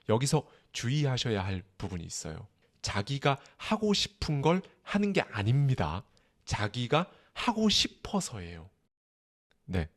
여기서 주의하셔야 할 부분이 있어요. 자기가 하고 싶은 걸 하는 게 아닙니다. 자기가 하고 싶어서예요. 네,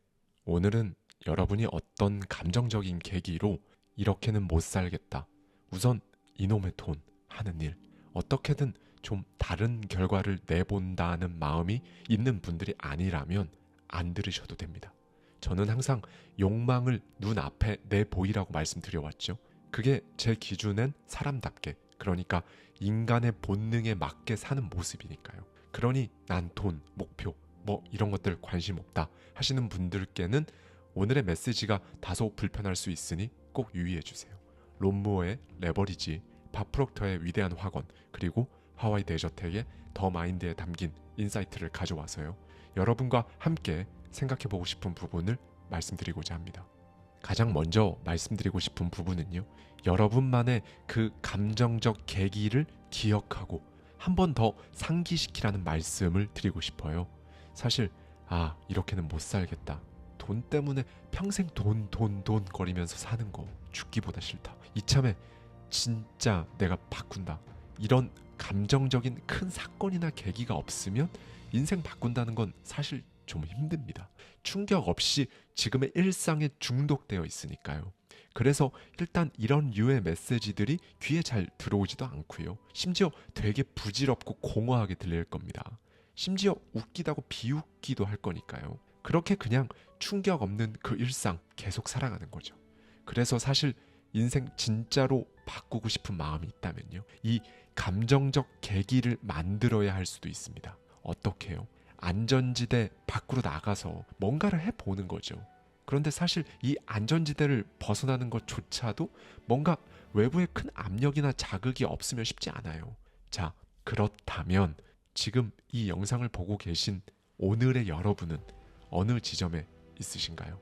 오늘은 여러분이 어떤 감정적인 계기로 이렇게는 못 살겠다. 우선 이놈의 돈 하는 일, 어떻게든 좀 다른 결과를 내본다는 마음이 있는 분들이 아니라면 안 들으셔도 됩니다. 저는 항상 욕망을 눈앞에 내보이라고 말씀드려왔죠. 그게 제 기준엔 사람답게, 그러니까 인간의 본능에 맞게 사는 모습이니까요. 그러니 난 돈, 목표, 뭐 이런 것들 관심 없다 하시는 분들께는 오늘의 메시지가 다소 불편할 수 있으니 꼭 유의해 주세요. 론 무어의 레버리지, 밥 프록터의 위대한 학원, 그리고 하와이 데저텍의 더 마인드에 담긴 인사이트를 가져와서요. 여러분과 함께 생각해보고 싶은 부분을 말씀드리고자 합니다. 가장 먼저 말씀드리고 싶은 부분은요. 여러분만의 그 감정적 계기를 기억하고 한 번 더 상기시키라는 말씀을 드리고 싶어요. 사실 이렇게는 못 살겠다. 돈 때문에 평생 돈 거리면서 사는 거 죽기보다 싫다. 이참에 진짜 내가 바꾼다. 이런 감정적인 큰 사건이나 계기가 없으면 인생 바꾼다는 건 사실 좀 힘듭니다. 충격 없이 지금의 일상에 중독되어 있으니까요. 그래서 일단 이런 류의 메시지들이 귀에 잘 들어오지도 않고요. 심지어 되게 부질없고 공허하게 들릴 겁니다. 심지어 웃기다고 비웃기도 할 거니까요. 그렇게 그냥 충격 없는 그 일상 계속 살아가는 거죠. 그래서 사실 인생 진짜로 바꾸고 싶은 마음이 있다면요. 이 감정적 계기를 만들어야 할 수도 있습니다. 어떻게요? 안전지대 밖으로 나가서 뭔가를 해보는 거죠. 그런데 사실 이 안전지대를 벗어나는 것조차도 뭔가 외부에 큰 압력이나 자극이 없으면 쉽지 않아요. 자, 그렇다면 지금 이 영상을 보고 계신 오늘의 여러분은 어느 지점에 있으신가요?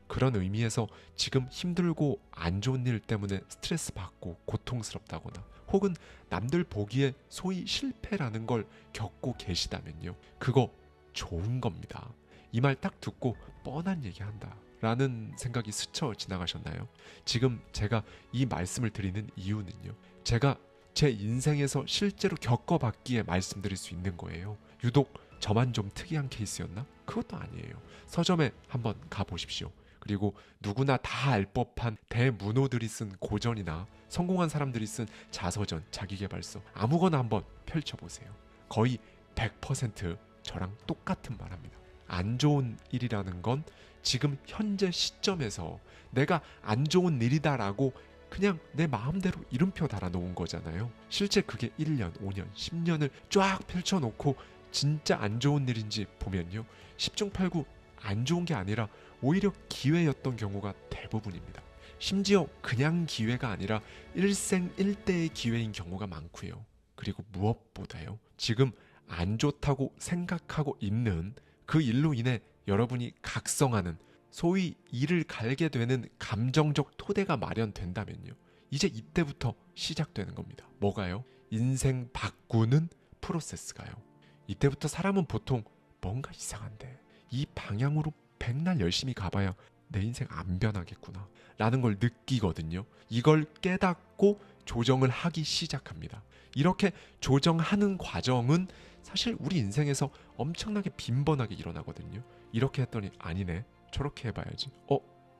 그런 의미에서 지금 힘들고 안 좋은 일 때문에 스트레스 받고 고통스럽다거나 혹은 남들 보기에 소위 실패라는 걸 겪고 계시다면요. 그거 좋은 겁니다. 이 말 딱 듣고 뻔한 얘기한다 라는 생각이 스쳐 지나가셨나요? 지금 제가 이 말씀을 드리는 이유는요. 제가 제 인생에서 실제로 겪어봤기에 말씀드릴 수 있는 거예요. 유독 저만 좀 특이한 케이스였나? 그것도 아니에요. 서점에 한번 가보십시오. 그리고 누구나 다 알 법한 대문호들이 쓴 고전이나 성공한 사람들이 쓴 자서전, 자기계발서 아무거나 한번 펼쳐보세요. 거의 100% 저랑 똑같은 말합니다. 안 좋은 일이라는 건 지금 현재 시점에서 내가 안 좋은 일이다라고 그냥 내 마음대로 이름표 달아놓은 거잖아요. 실제 그게 1년, 5년, 10년을 쫙 펼쳐놓고 진짜 안 좋은 일인지 보면요. 10중 8구 안 좋은 게 아니라 오히려 기회였던 경우가 대부분입니다. 심지어 그냥 기회가 아니라 일생일대의 기회인 경우가 많고요. 그리고 무엇보다요. 지금 안 좋다고 생각하고 있는 그 일로 인해 여러분이 각성하는 소위 이를 갈게 되는 감정적 토대가 마련된다면요. 이제 이때부터 시작되는 겁니다. 뭐가요? 인생 바꾸는 프로세스가요. 이때부터 사람은 보통 뭔가 이상한데 이 방향으로 백날 열심히 가봐야 내 인생 안 변하겠구나 라는 걸 느끼거든요. 이걸 깨닫고 조정을 하기 시작합니다. 이렇게 조정하는 과정은 사실 우리 인생에서 엄청나게 빈번하게 일어나거든요. 이렇게 했더니 아니네. 저렇게 해봐야지.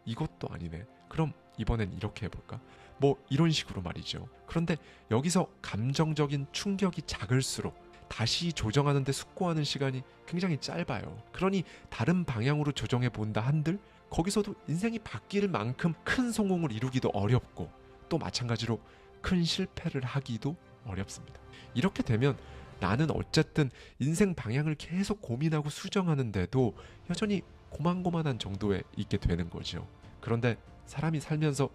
이것도 아니네. 그럼 이번엔 이렇게 해볼까? 뭐 이런 식으로 말이죠. 그런데 여기서 감정적인 충격이 작을수록 다시 조정하는 데 숙고하는 시간이 굉장히 짧아요. 그러니 다른 방향으로 조정해 본다 한들 거기서도 인생이 바뀔 만큼 큰 성공을 이루기도 어렵고 또 마찬가지로 큰 실패를 하기도 어렵습니다. 이렇게 되면 나는 어쨌든 인생 방향을 계속 고민하고 수정하는데도 여전히 고만고만한 정도에 있게 되는 거죠. 그런데 사람이 살면서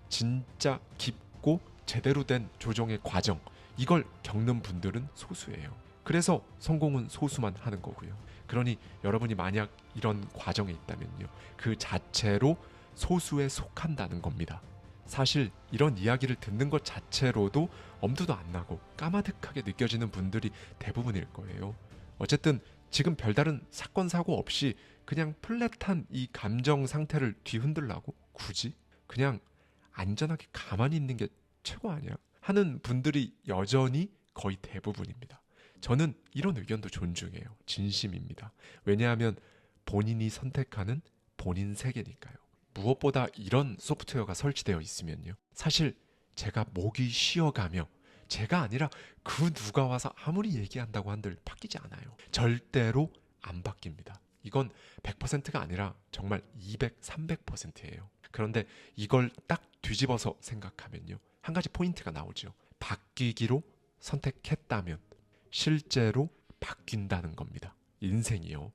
진짜 깊고 제대로 된 조정의 과정, 이걸 겪는 분들은 소수예요. 그래서 성공은 소수만 하는 거고요. 그러니 여러분이 만약 이런 과정에 있다면요. 그 자체로 소수에 속한다는 겁니다. 사실 이런 이야기를 듣는 것 자체로도 엄두도 안 나고 까마득하게 느껴지는 분들이 대부분일 거예요. 어쨌든 지금 별다른 사건 사고 없이 그냥 플랫한 이 감정 상태를 뒤흔들라고 굳이 그냥 안전하게 가만히 있는 게 최고 아니야? 하는 분들이 여전히 거의 대부분입니다. 저는 이런 의견도 존중해요. 진심입니다. 왜냐하면 본인이 선택하는 본인 세계니까요. 무엇보다 이런 소프트웨어가 설치되어 있으면요. 사실 제가 목이 쉬어가며 제가 아니라 그 누가 와서 아무리 얘기한다고 한들 바뀌지 않아요. 절대로 안 바뀝니다. 이건 100%가 아니라 정말 200, 300%예요. 그런데 이걸 딱 뒤집어서 생각하면요. 한 가지 포인트가 나오죠. 바뀌기로 선택했다면 실제로 바뀐다는 겁니다. 인생이요.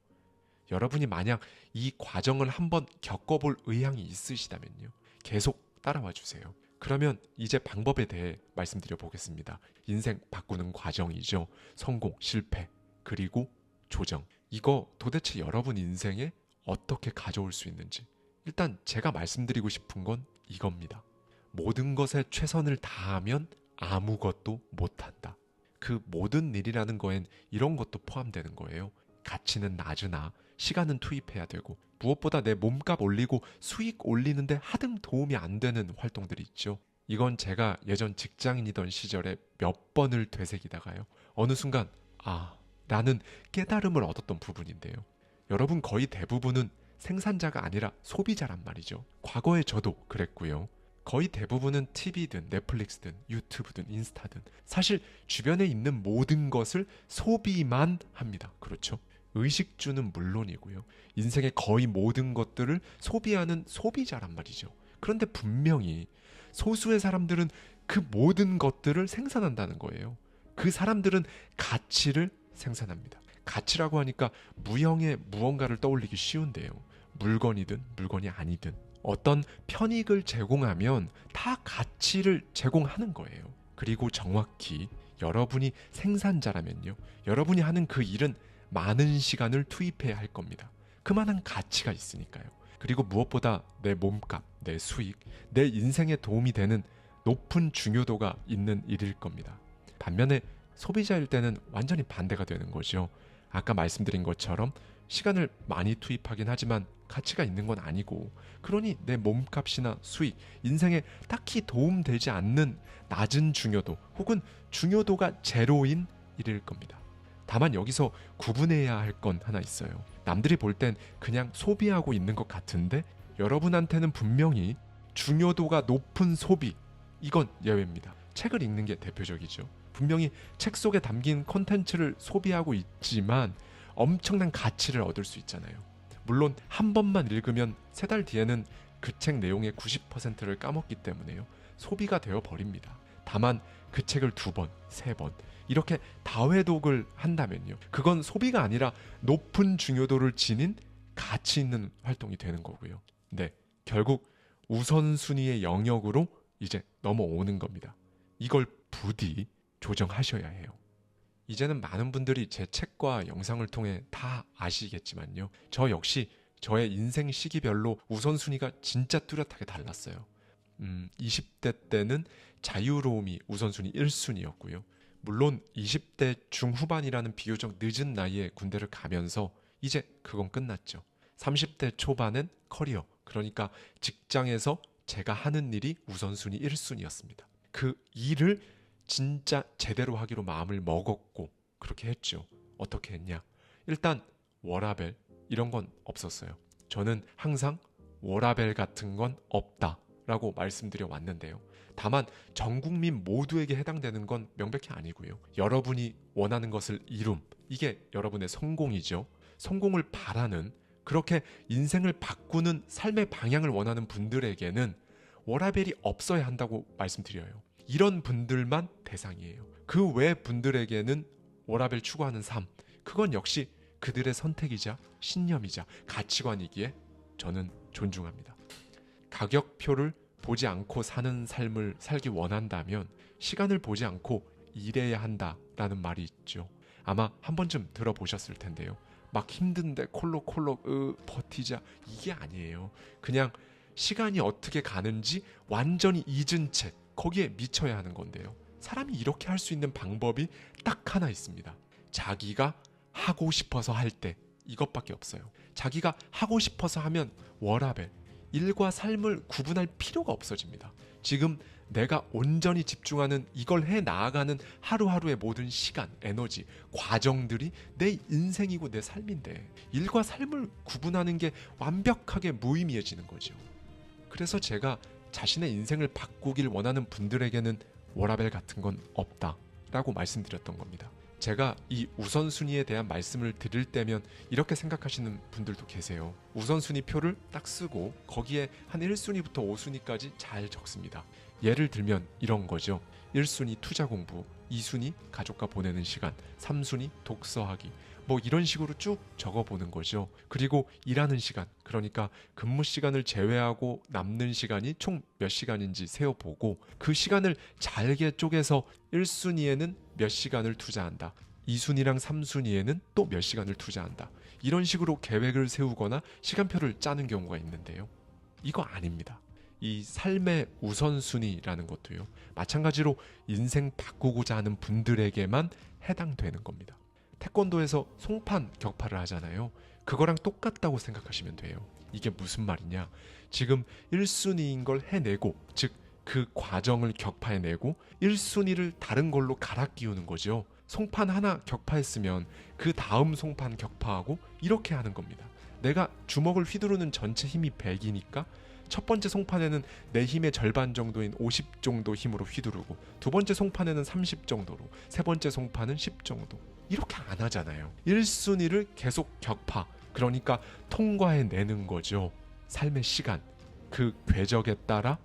여러분이 만약 이 과정을 한번 겪어볼 의향이 있으시다면요. 계속 따라와 주세요. 그러면 이제 방법에 대해 말씀드려 보겠습니다. 인생 바꾸는 과정이죠. 성공, 실패, 그리고 조정. 이거 도대체 여러분 인생에 어떻게 가져올 수 있는지. 일단 제가 말씀드리고 싶은 건 이겁니다. 모든 것에 최선을 다하면 아무것도 못한다. 그 모든 일이라는 거엔 이런 것도 포함되는 거예요. 가치는 낮으나 시간은 투입해야 되고 무엇보다 내 몸값 올리고 수익 올리는데 하등 도움이 안 되는 활동들이 있죠. 이건 제가 예전 직장인이던 시절에 몇 번을 되새기다가요. 어느 순간 라는 깨달음을 얻었던 부분인데요. 여러분 거의 대부분은 생산자가 아니라 소비자란 말이죠. 과거에 저도 그랬고요. 거의 대부분은 TV든 넷플릭스든 유튜브든 인스타든 사실 주변에 있는 모든 것을 소비만 합니다. 그렇죠? 의식주는 물론이고요. 인생의 거의 모든 것들을 소비하는 소비자란 말이죠. 그런데 분명히 소수의 사람들은 그 모든 것들을 생산한다는 거예요. 그 사람들은 가치를 생산합니다. 가치라고 하니까 무형의 무언가를 떠올리기 쉬운데요. 물건이든 물건이 아니든 어떤 편익을 제공하면 다 가치를 제공하는 거예요. 그리고 정확히 여러분이 생산자라면요. 여러분이 하는 그 일은 많은 시간을 투입해야 할 겁니다. 그만한 가치가 있으니까요. 그리고 무엇보다 내 몸값, 내 수익, 내 인생에 도움이 되는 높은 중요도가 있는 일일 겁니다. 반면에 소비자일 때는 완전히 반대가 되는 거죠. 아까 말씀드린 것처럼 시간을 많이 투입하긴 하지만 가치가 있는 건 아니고, 그러니 내 몸값이나 수익, 인생에 딱히 도움되지 않는 낮은 중요도 혹은 중요도가 제로인 일일 겁니다. 다만 여기서 구분해야 할 건 하나 있어요. 남들이 볼 땐 그냥 소비하고 있는 것 같은데 여러분한테는 분명히 중요도가 높은 소비, 이건 예외입니다. 책을 읽는 게 대표적이죠. 분명히 책 속에 담긴 콘텐츠를 소비하고 있지만 엄청난 가치를 얻을 수 있잖아요. 물론 한 번만 읽으면 3달 뒤에는 그 책 내용의 90%를 까먹기 때문에요. 소비가 되어 버립니다. 다만 그 책을 2번, 3번 이렇게 다회독을 한다면요. 그건 소비가 아니라 높은 중요도를 지닌 가치 있는 활동이 되는 거고요. 네, 결국 우선순위의 영역으로 이제 넘어오는 겁니다. 이걸 부디 조정하셔야 해요. 이제는 많은 분들이 제 책과 영상을 통해 다 아시겠지만요. 저 역시 저의 인생 시기별로 우선순위가 진짜 뚜렷하게 달랐어요. 20대 때는 자유로움이 우선순위 1순위였고요. 물론 20대 중후반이라는 비교적 늦은 나이에 군대를 가면서 이제 그건 끝났죠. 30대 초반엔 커리어, 그러니까 직장에서 제가 하는 일이 우선순위 1순위였습니다. 그 일을 진짜 제대로 하기로 마음을 먹었고 그렇게 했죠. 어떻게 했냐? 일단 워라밸 이런 건 없었어요. 저는 항상 워라밸 같은 건 없다라고 말씀드려 왔는데요. 다만 전 국민 모두에게 해당되는 건 명백히 아니고요. 여러분이 원하는 것을 이룸, 이게 여러분의 성공이죠. 성공을 바라는, 그렇게 인생을 바꾸는 삶의 방향을 원하는 분들에게는 워라밸이 없어야 한다고 말씀드려요. 이런 분들만 대상이에요. 그 외 분들에게는 워라밸 추구하는 삶, 그건 역시 그들의 선택이자 신념이자 가치관이기에 저는 존중합니다. 가격표를 보지 않고 사는 삶을 살기 원한다면 시간을 보지 않고 일해야 한다라는 말이 있죠. 아마 한 번쯤 들어보셨을 텐데요. 막 힘든데 콜록콜록 버티자, 이게 아니에요. 그냥 시간이 어떻게 가는지 완전히 잊은 채 거기에 미쳐야 하는 건데요. 사람이 이렇게 할 수 있는 방법이 딱 하나 있습니다. 자기가 하고 싶어서 할 때, 이것밖에 없어요. 자기가 하고 싶어서 하면 워라밸, 일과 삶을 구분할 필요가 없어집니다. 지금 내가 온전히 집중하는 이걸 해 나아가는 하루하루의 모든 시간, 에너지, 과정들이 내 인생이고 내 삶인데 일과 삶을 구분하는 게 완벽하게 무의미해지는 거죠. 그래서 제가 자신의 인생을 바꾸길 원하는 분들에게는 워라밸 같은 건 없다라고 말씀드렸던 겁니다. 제가 이 우선순위에 대한 말씀을 드릴 때면 이렇게 생각하시는 분들도 계세요. 우선순위 표를 딱 쓰고 거기에 한 1순위부터 5순위까지 잘 적습니다. 예를 들면 이런 거죠. 1순위 투자 공부, 2순위 가족과 보내는 시간, 3순위 독서하기, 뭐 이런 식으로 쭉 적어보는 거죠. 그리고 일하는 시간, 그러니까 근무 시간을 제외하고 남는 시간이 총 몇 시간인지 세어보고 그 시간을 잘게 쪼개서 1순위에는 몇 시간을 투자한다, 2순위랑 3순위에는 또 몇 시간을 투자한다, 이런 식으로 계획을 세우거나 시간표를 짜는 경우가 있는데요. 이거 아닙니다. 이 삶의 우선순위라는 것도요, 마찬가지로 인생 바꾸고자 하는 분들에게만 해당되는 겁니다. 태권도에서 송판 격파를 하잖아요. 그거랑 똑같다고 생각하시면 돼요. 이게 무슨 말이냐? 지금 1순위인 걸 해내고, 즉 그 과정을 격파해내고 1순위를 다른 걸로 갈아 끼우는 거죠. 송판 하나 격파했으면 그 다음 송판 격파하고 이렇게 하는 겁니다. 내가 주먹을 휘두르는 전체 힘이 100이니까 첫 번째 송판에는 내 힘의 절반 정도인 50 정도 힘으로 휘두르고, 두 번째 송판에는 30 정도로, 세 번째 송판은 10 정도. 이렇게 안 하잖아요. 1순위를 계속 격파, 그러니까 통과해내는 거죠. 삶의 시간, 그 궤적에 따라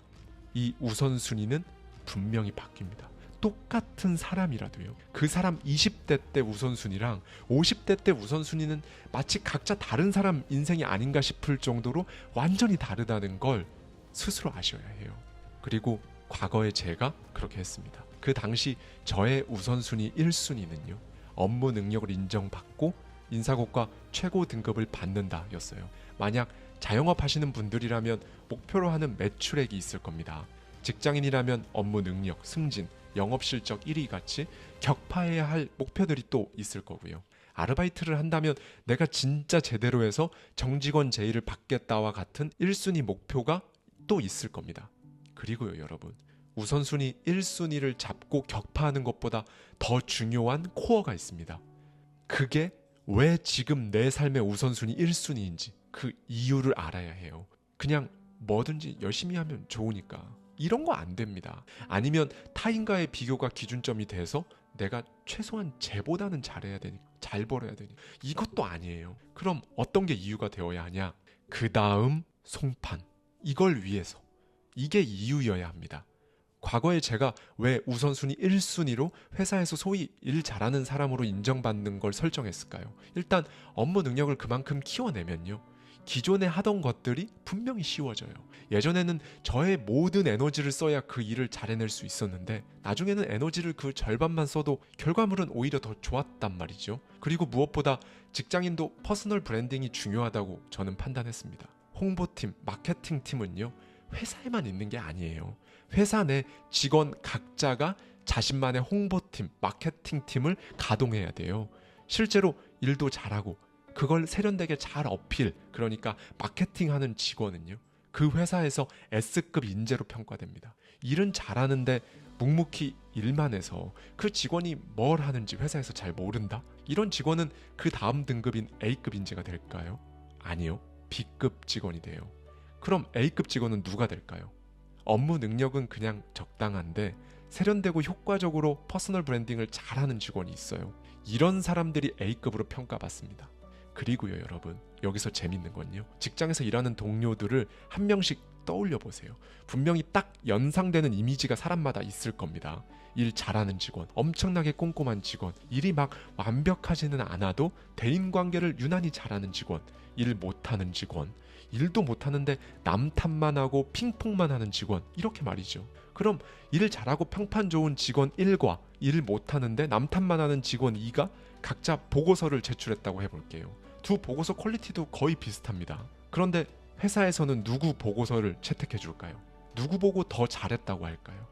이 우선순위는 분명히 바뀝니다. 똑같은 사람이라도요, 그 사람 20대 때 우선순위랑 50대 때 우선순위는 마치 각자 다른 사람 인생이 아닌가 싶을 정도로 완전히 다르다는 걸 스스로 아셔야 해요. 그리고 과거에 제가 그렇게 했습니다. 그 당시 저의 우선순위 1순위는요, 업무 능력을 인정받고 인사고과 최고 등급을 받는다 였어요. 만약 자영업 하시는 분들이라면 목표로 하는 매출액이 있을 겁니다. 직장인이라면 업무 능력, 승진, 영업실적 1위 같이 격파해야 할 목표들이 또 있을 거고요. 아르바이트를 한다면 내가 진짜 제대로 해서 정직원 제의를 받겠다와 같은 1순위 목표가 또 있을 겁니다. 그리고요 여러분, 우선순위 1순위를 잡고 격파하는 것보다 더 중요한 코어가 있습니다. 그게 왜 지금 내 삶의 우선순위 1순위인지 그 이유를 알아야 해요. 그냥 뭐든지 열심히 하면 좋으니까 이런 거 안 됩니다. 아니면 타인과의 비교가 기준점이 돼서 내가 최소한 쟤보다는 잘해야 되니까, 잘 벌어야 되니까, 이것도 아니에요. 그럼 어떤 게 이유가 되어야 하냐? 그 다음 송판, 이걸 위해서, 이게 이유여야 합니다. 과거에 제가 왜 우선순위 1순위로 회사에서 소위 일 잘하는 사람으로 인정받는 걸 설정했을까요? 일단 업무 능력을 그만큼 키워내면요, 기존에 하던 것들이 분명히 쉬워져요. 예전에는 저의 모든 에너지를 써야 그 일을 잘 해낼 수 있었는데 나중에는 에너지를 그 절반만 써도 결과물은 오히려 더 좋았단 말이죠. 그리고 무엇보다 직장인도 퍼스널 브랜딩이 중요하다고 저는 판단했습니다. 홍보팀, 마케팅팀은요, 회사에만 있는 게 아니에요. 회사 내 직원 각자가 자신만의 홍보팀, 마케팅팀을 가동해야 돼요. 실제로 일도 잘하고 그걸 세련되게 잘 어필, 그러니까 마케팅하는 직원은요, 그 회사에서 S급 인재로 평가됩니다. 일은 잘하는데 묵묵히 일만 해서 그 직원이 뭘 하는지 회사에서 잘 모른다? 이런 직원은 그 다음 등급인 A급 인재가 될까요? 아니요, B급 직원이 돼요. 그럼 A급 직원은 누가 될까요? 업무 능력은 그냥 적당한데 세련되고 효과적으로 퍼스널 브랜딩을 잘하는 직원이 있어요. 이런 사람들이 A급으로 평가받습니다. 그리고요 여러분, 여기서 재밌는 건요, 직장에서 일하는 동료들을 한 명씩 떠올려 보세요. 분명히 딱 연상되는 이미지가 사람마다 있을 겁니다. 일 잘하는 직원, 엄청나게 꼼꼼한 직원, 일이 막 완벽하지는 않아도 대인관계를 유난히 잘하는 직원, 일 못하는 직원, 일도 못하는데 남 탓만 하고 핑퐁만 하는 직원, 이렇게 말이죠. 그럼 일 잘하고 평판 좋은 직원 1과 일 못하는데 남 탓만 하는 직원 2가 각자 보고서를 제출했다고 해볼게요. 두 보고서 퀄리티도 거의 비슷합니다. 그런데 회사에서는 누구 보고서를 채택해 줄까요? 누구 보고 더 잘했다고 할까요?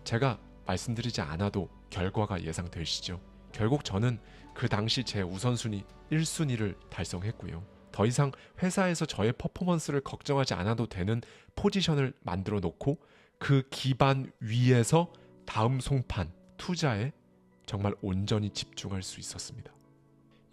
제가 말씀드리지 않아도 결과가 예상되시죠? 결국 저는 그 당시 제 우선순위 1순위를 달성했고요. 더 이상 회사에서 저의 퍼포먼스를 걱정하지 않아도 되는 포지션을 만들어 놓고 그 기반 위에서 다음 송판, 투자에 정말 온전히 집중할 수 있었습니다.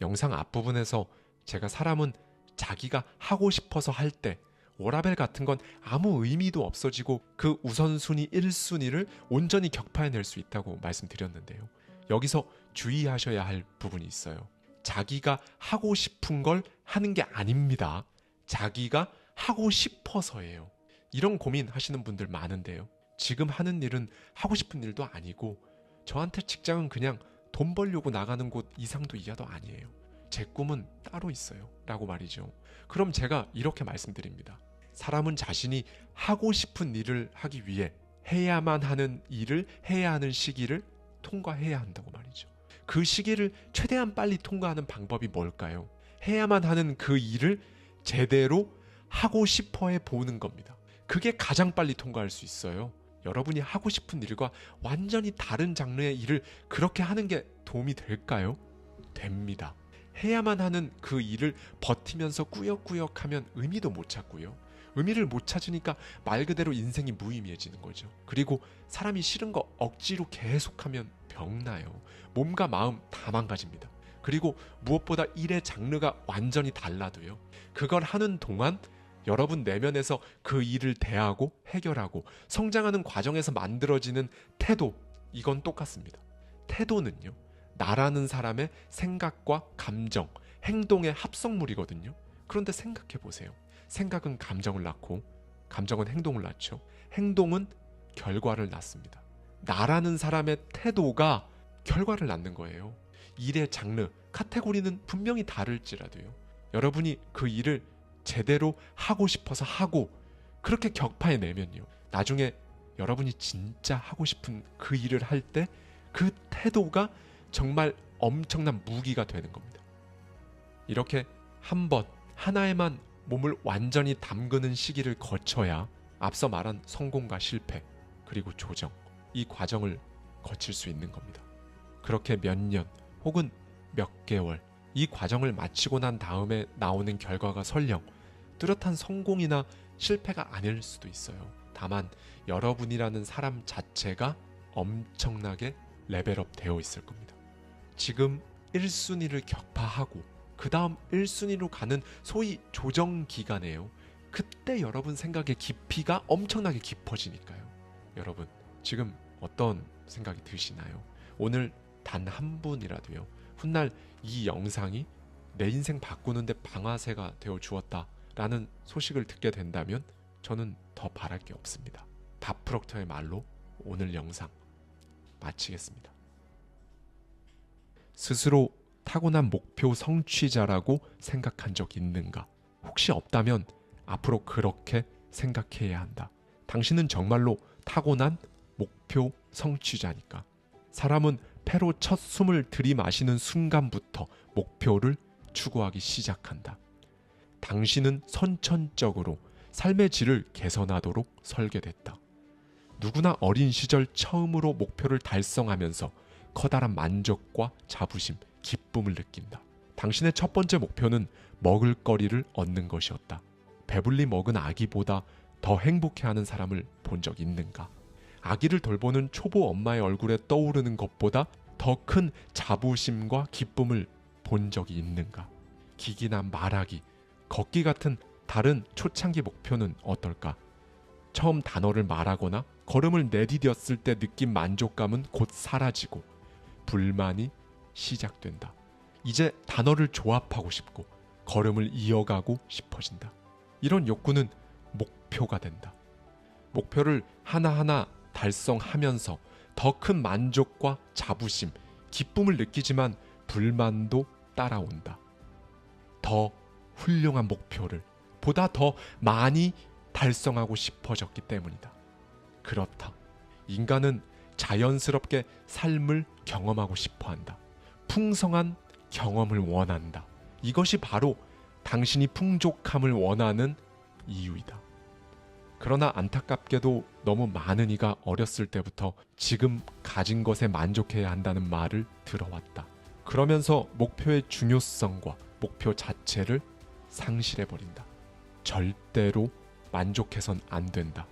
영상 앞부분에서 제가 사람은 자기가 하고 싶어서 할 때 워라밸 같은 건 아무 의미도 없어지고 그 우선순위 1순위를 온전히 격파해낼 수 있다고 말씀드렸는데요. 여기서 주의하셔야 할 부분이 있어요. 자기가 하고 싶은 걸 하는 게 아닙니다. 자기가 하고 싶어서예요. 이런 고민 하시는 분들 많은데요. 지금 하는 일은 하고 싶은 일도 아니고 저한테 직장은 그냥 돈 벌려고 나가는 곳 이상도 이하도 아니에요. 제 꿈은 따로 있어요. 라고 말이죠. 그럼 제가 이렇게 말씀드립니다. 사람은 자신이 하고 싶은 일을 하기 위해 해야만 하는 일을 해야 하는 시기를 통과해야 한다고 말이죠. 그 시기를 최대한 빨리 통과하는 방법이 뭘까요? 해야만 하는 그 일을 제대로 하고 싶어 해 보는 겁니다. 그게 가장 빨리 통과할 수 있어요. 여러분이 하고 싶은 일과 완전히 다른 장르의 일을 그렇게 하는 게 도움이 될까요? 됩니다. 해야만 하는 그 일을 버티면서 꾸역꾸역 하면 의미도 못 찾고요. 의미를 못 찾으니까 말 그대로 인생이 무의미해지는 거죠. 그리고 사람이 싫은 거 억지로 계속하면 병나요. 몸과 마음 다 망가집니다. 그리고 무엇보다 일의 장르가 완전히 달라도요. 그걸 하는 동안 여러분 내면에서 그 일을 대하고 해결하고 성장하는 과정에서 만들어지는 태도, 이건 똑같습니다. 태도는요, 나라는 사람의 생각과 감정, 행동의 합성물이거든요. 그런데 생각해 보세요. 생각은 감정을 낳고 감정은 행동을 낳죠. 행동은 결과를 낳습니다. 나라는 사람의 태도가 결과를 낳는 거예요. 일의 장르, 카테고리는 분명히 다를지라도요. 여러분이 그 일을 제대로 하고 싶어서 하고 그렇게 격파해내면요. 나중에 여러분이 진짜 하고 싶은 그 일을 할 때 그 태도가 정말 엄청난 무기가 되는 겁니다. 이렇게 한 번 하나에만 몸을 완전히 담그는 시기를 거쳐야 앞서 말한 성공과 실패 그리고 조정, 이 과정을 거칠 수 있는 겁니다. 그렇게 몇 년 혹은 몇 개월 이 과정을 마치고 난 다음에 나오는 결과가 설령 뚜렷한 성공이나 실패가 아닐 수도 있어요. 다만 여러분이라는 사람 자체가 엄청나게 레벨업 되어 있을 겁니다. 지금 1순위를 격파하고 그 다음 1순위로 가는 소위 조정 기간이에요. 그때 여러분 생각의 깊이가 엄청나게 깊어지니까요. 여러분 지금 어떤 생각이 드시나요? 오늘 단 한 분이라도요. 훗날 이 영상이 내 인생 바꾸는데 방아쇠가 되어 주었다 라는 소식을 듣게 된다면 저는 더 바랄 게 없습니다. 밥 프록터의 말로 오늘 영상 마치겠습니다. 스스로 타고난 목표 성취자라고 생각한 적 있는가? 혹시 없다면 앞으로 그렇게 생각해야 한다. 당신은 정말로 타고난 목표 성취자니까. 사람은 폐로 첫 숨을 들이마시는 순간부터 목표를 추구하기 시작한다. 당신은 선천적으로 삶의 질을 개선하도록 설계됐다. 누구나 어린 시절 처음으로 목표를 달성하면서 커다란 만족과 자부심, 기쁨을 느낀다. 당신의 첫 번째 목표는 먹을거리를 얻는 것이었다. 배불리 먹은 아기보다 더 행복해하는 사람을 본 적 있는가? 아기를 돌보는 초보 엄마의 얼굴에 떠오르는 것보다 더 큰 자부심과 기쁨을 본 적이 있는가? 기기나 말하기, 걷기 같은 다른 초창기 목표는 어떨까? 처음 단어를 말하거나 걸음을 내디뎠을 때 느낀 만족감은 곧 사라지고 불만이 시작된다. 이제 단어를 조합하고 싶고 걸음을 이어가고 싶어진다. 이런 욕구는 목표가 된다. 목표를 하나하나 달성하면서 더 큰 만족과 자부심, 기쁨을 느끼지만 불만도 따라온다. 더 훌륭한 목표를 보다 더 많이 달성하고 싶어졌기 때문이다. 그렇다. 인간은 자연스럽게 삶을 경험하고 싶어 한다. 풍성한 경험을 원한다. 이것이 바로 당신이 풍족함을 원하는 이유이다. 그러나 안타깝게도 너무 많은 이가 어렸을 때부터 지금 가진 것에 만족해야 한다는 말을 들어왔다. 그러면서 목표의 중요성과 목표 자체를 상실해버린다. 절대로 만족해선 안 된다.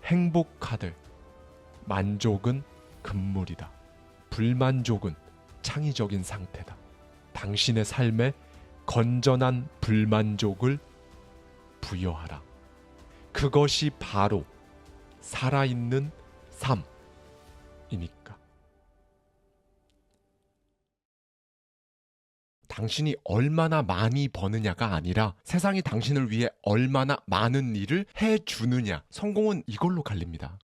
행복하되 만족은 금물이다. 불만족은 창의적인 상태다. 당신의 삶에 건전한 불만족을 부여하라. 그것이 바로 살아있는 삶이니까. 당신이 얼마나 많이 버느냐가 아니라 세상이 당신을 위해 얼마나 많은 일을 해주느냐. 성공은 이걸로 갈립니다.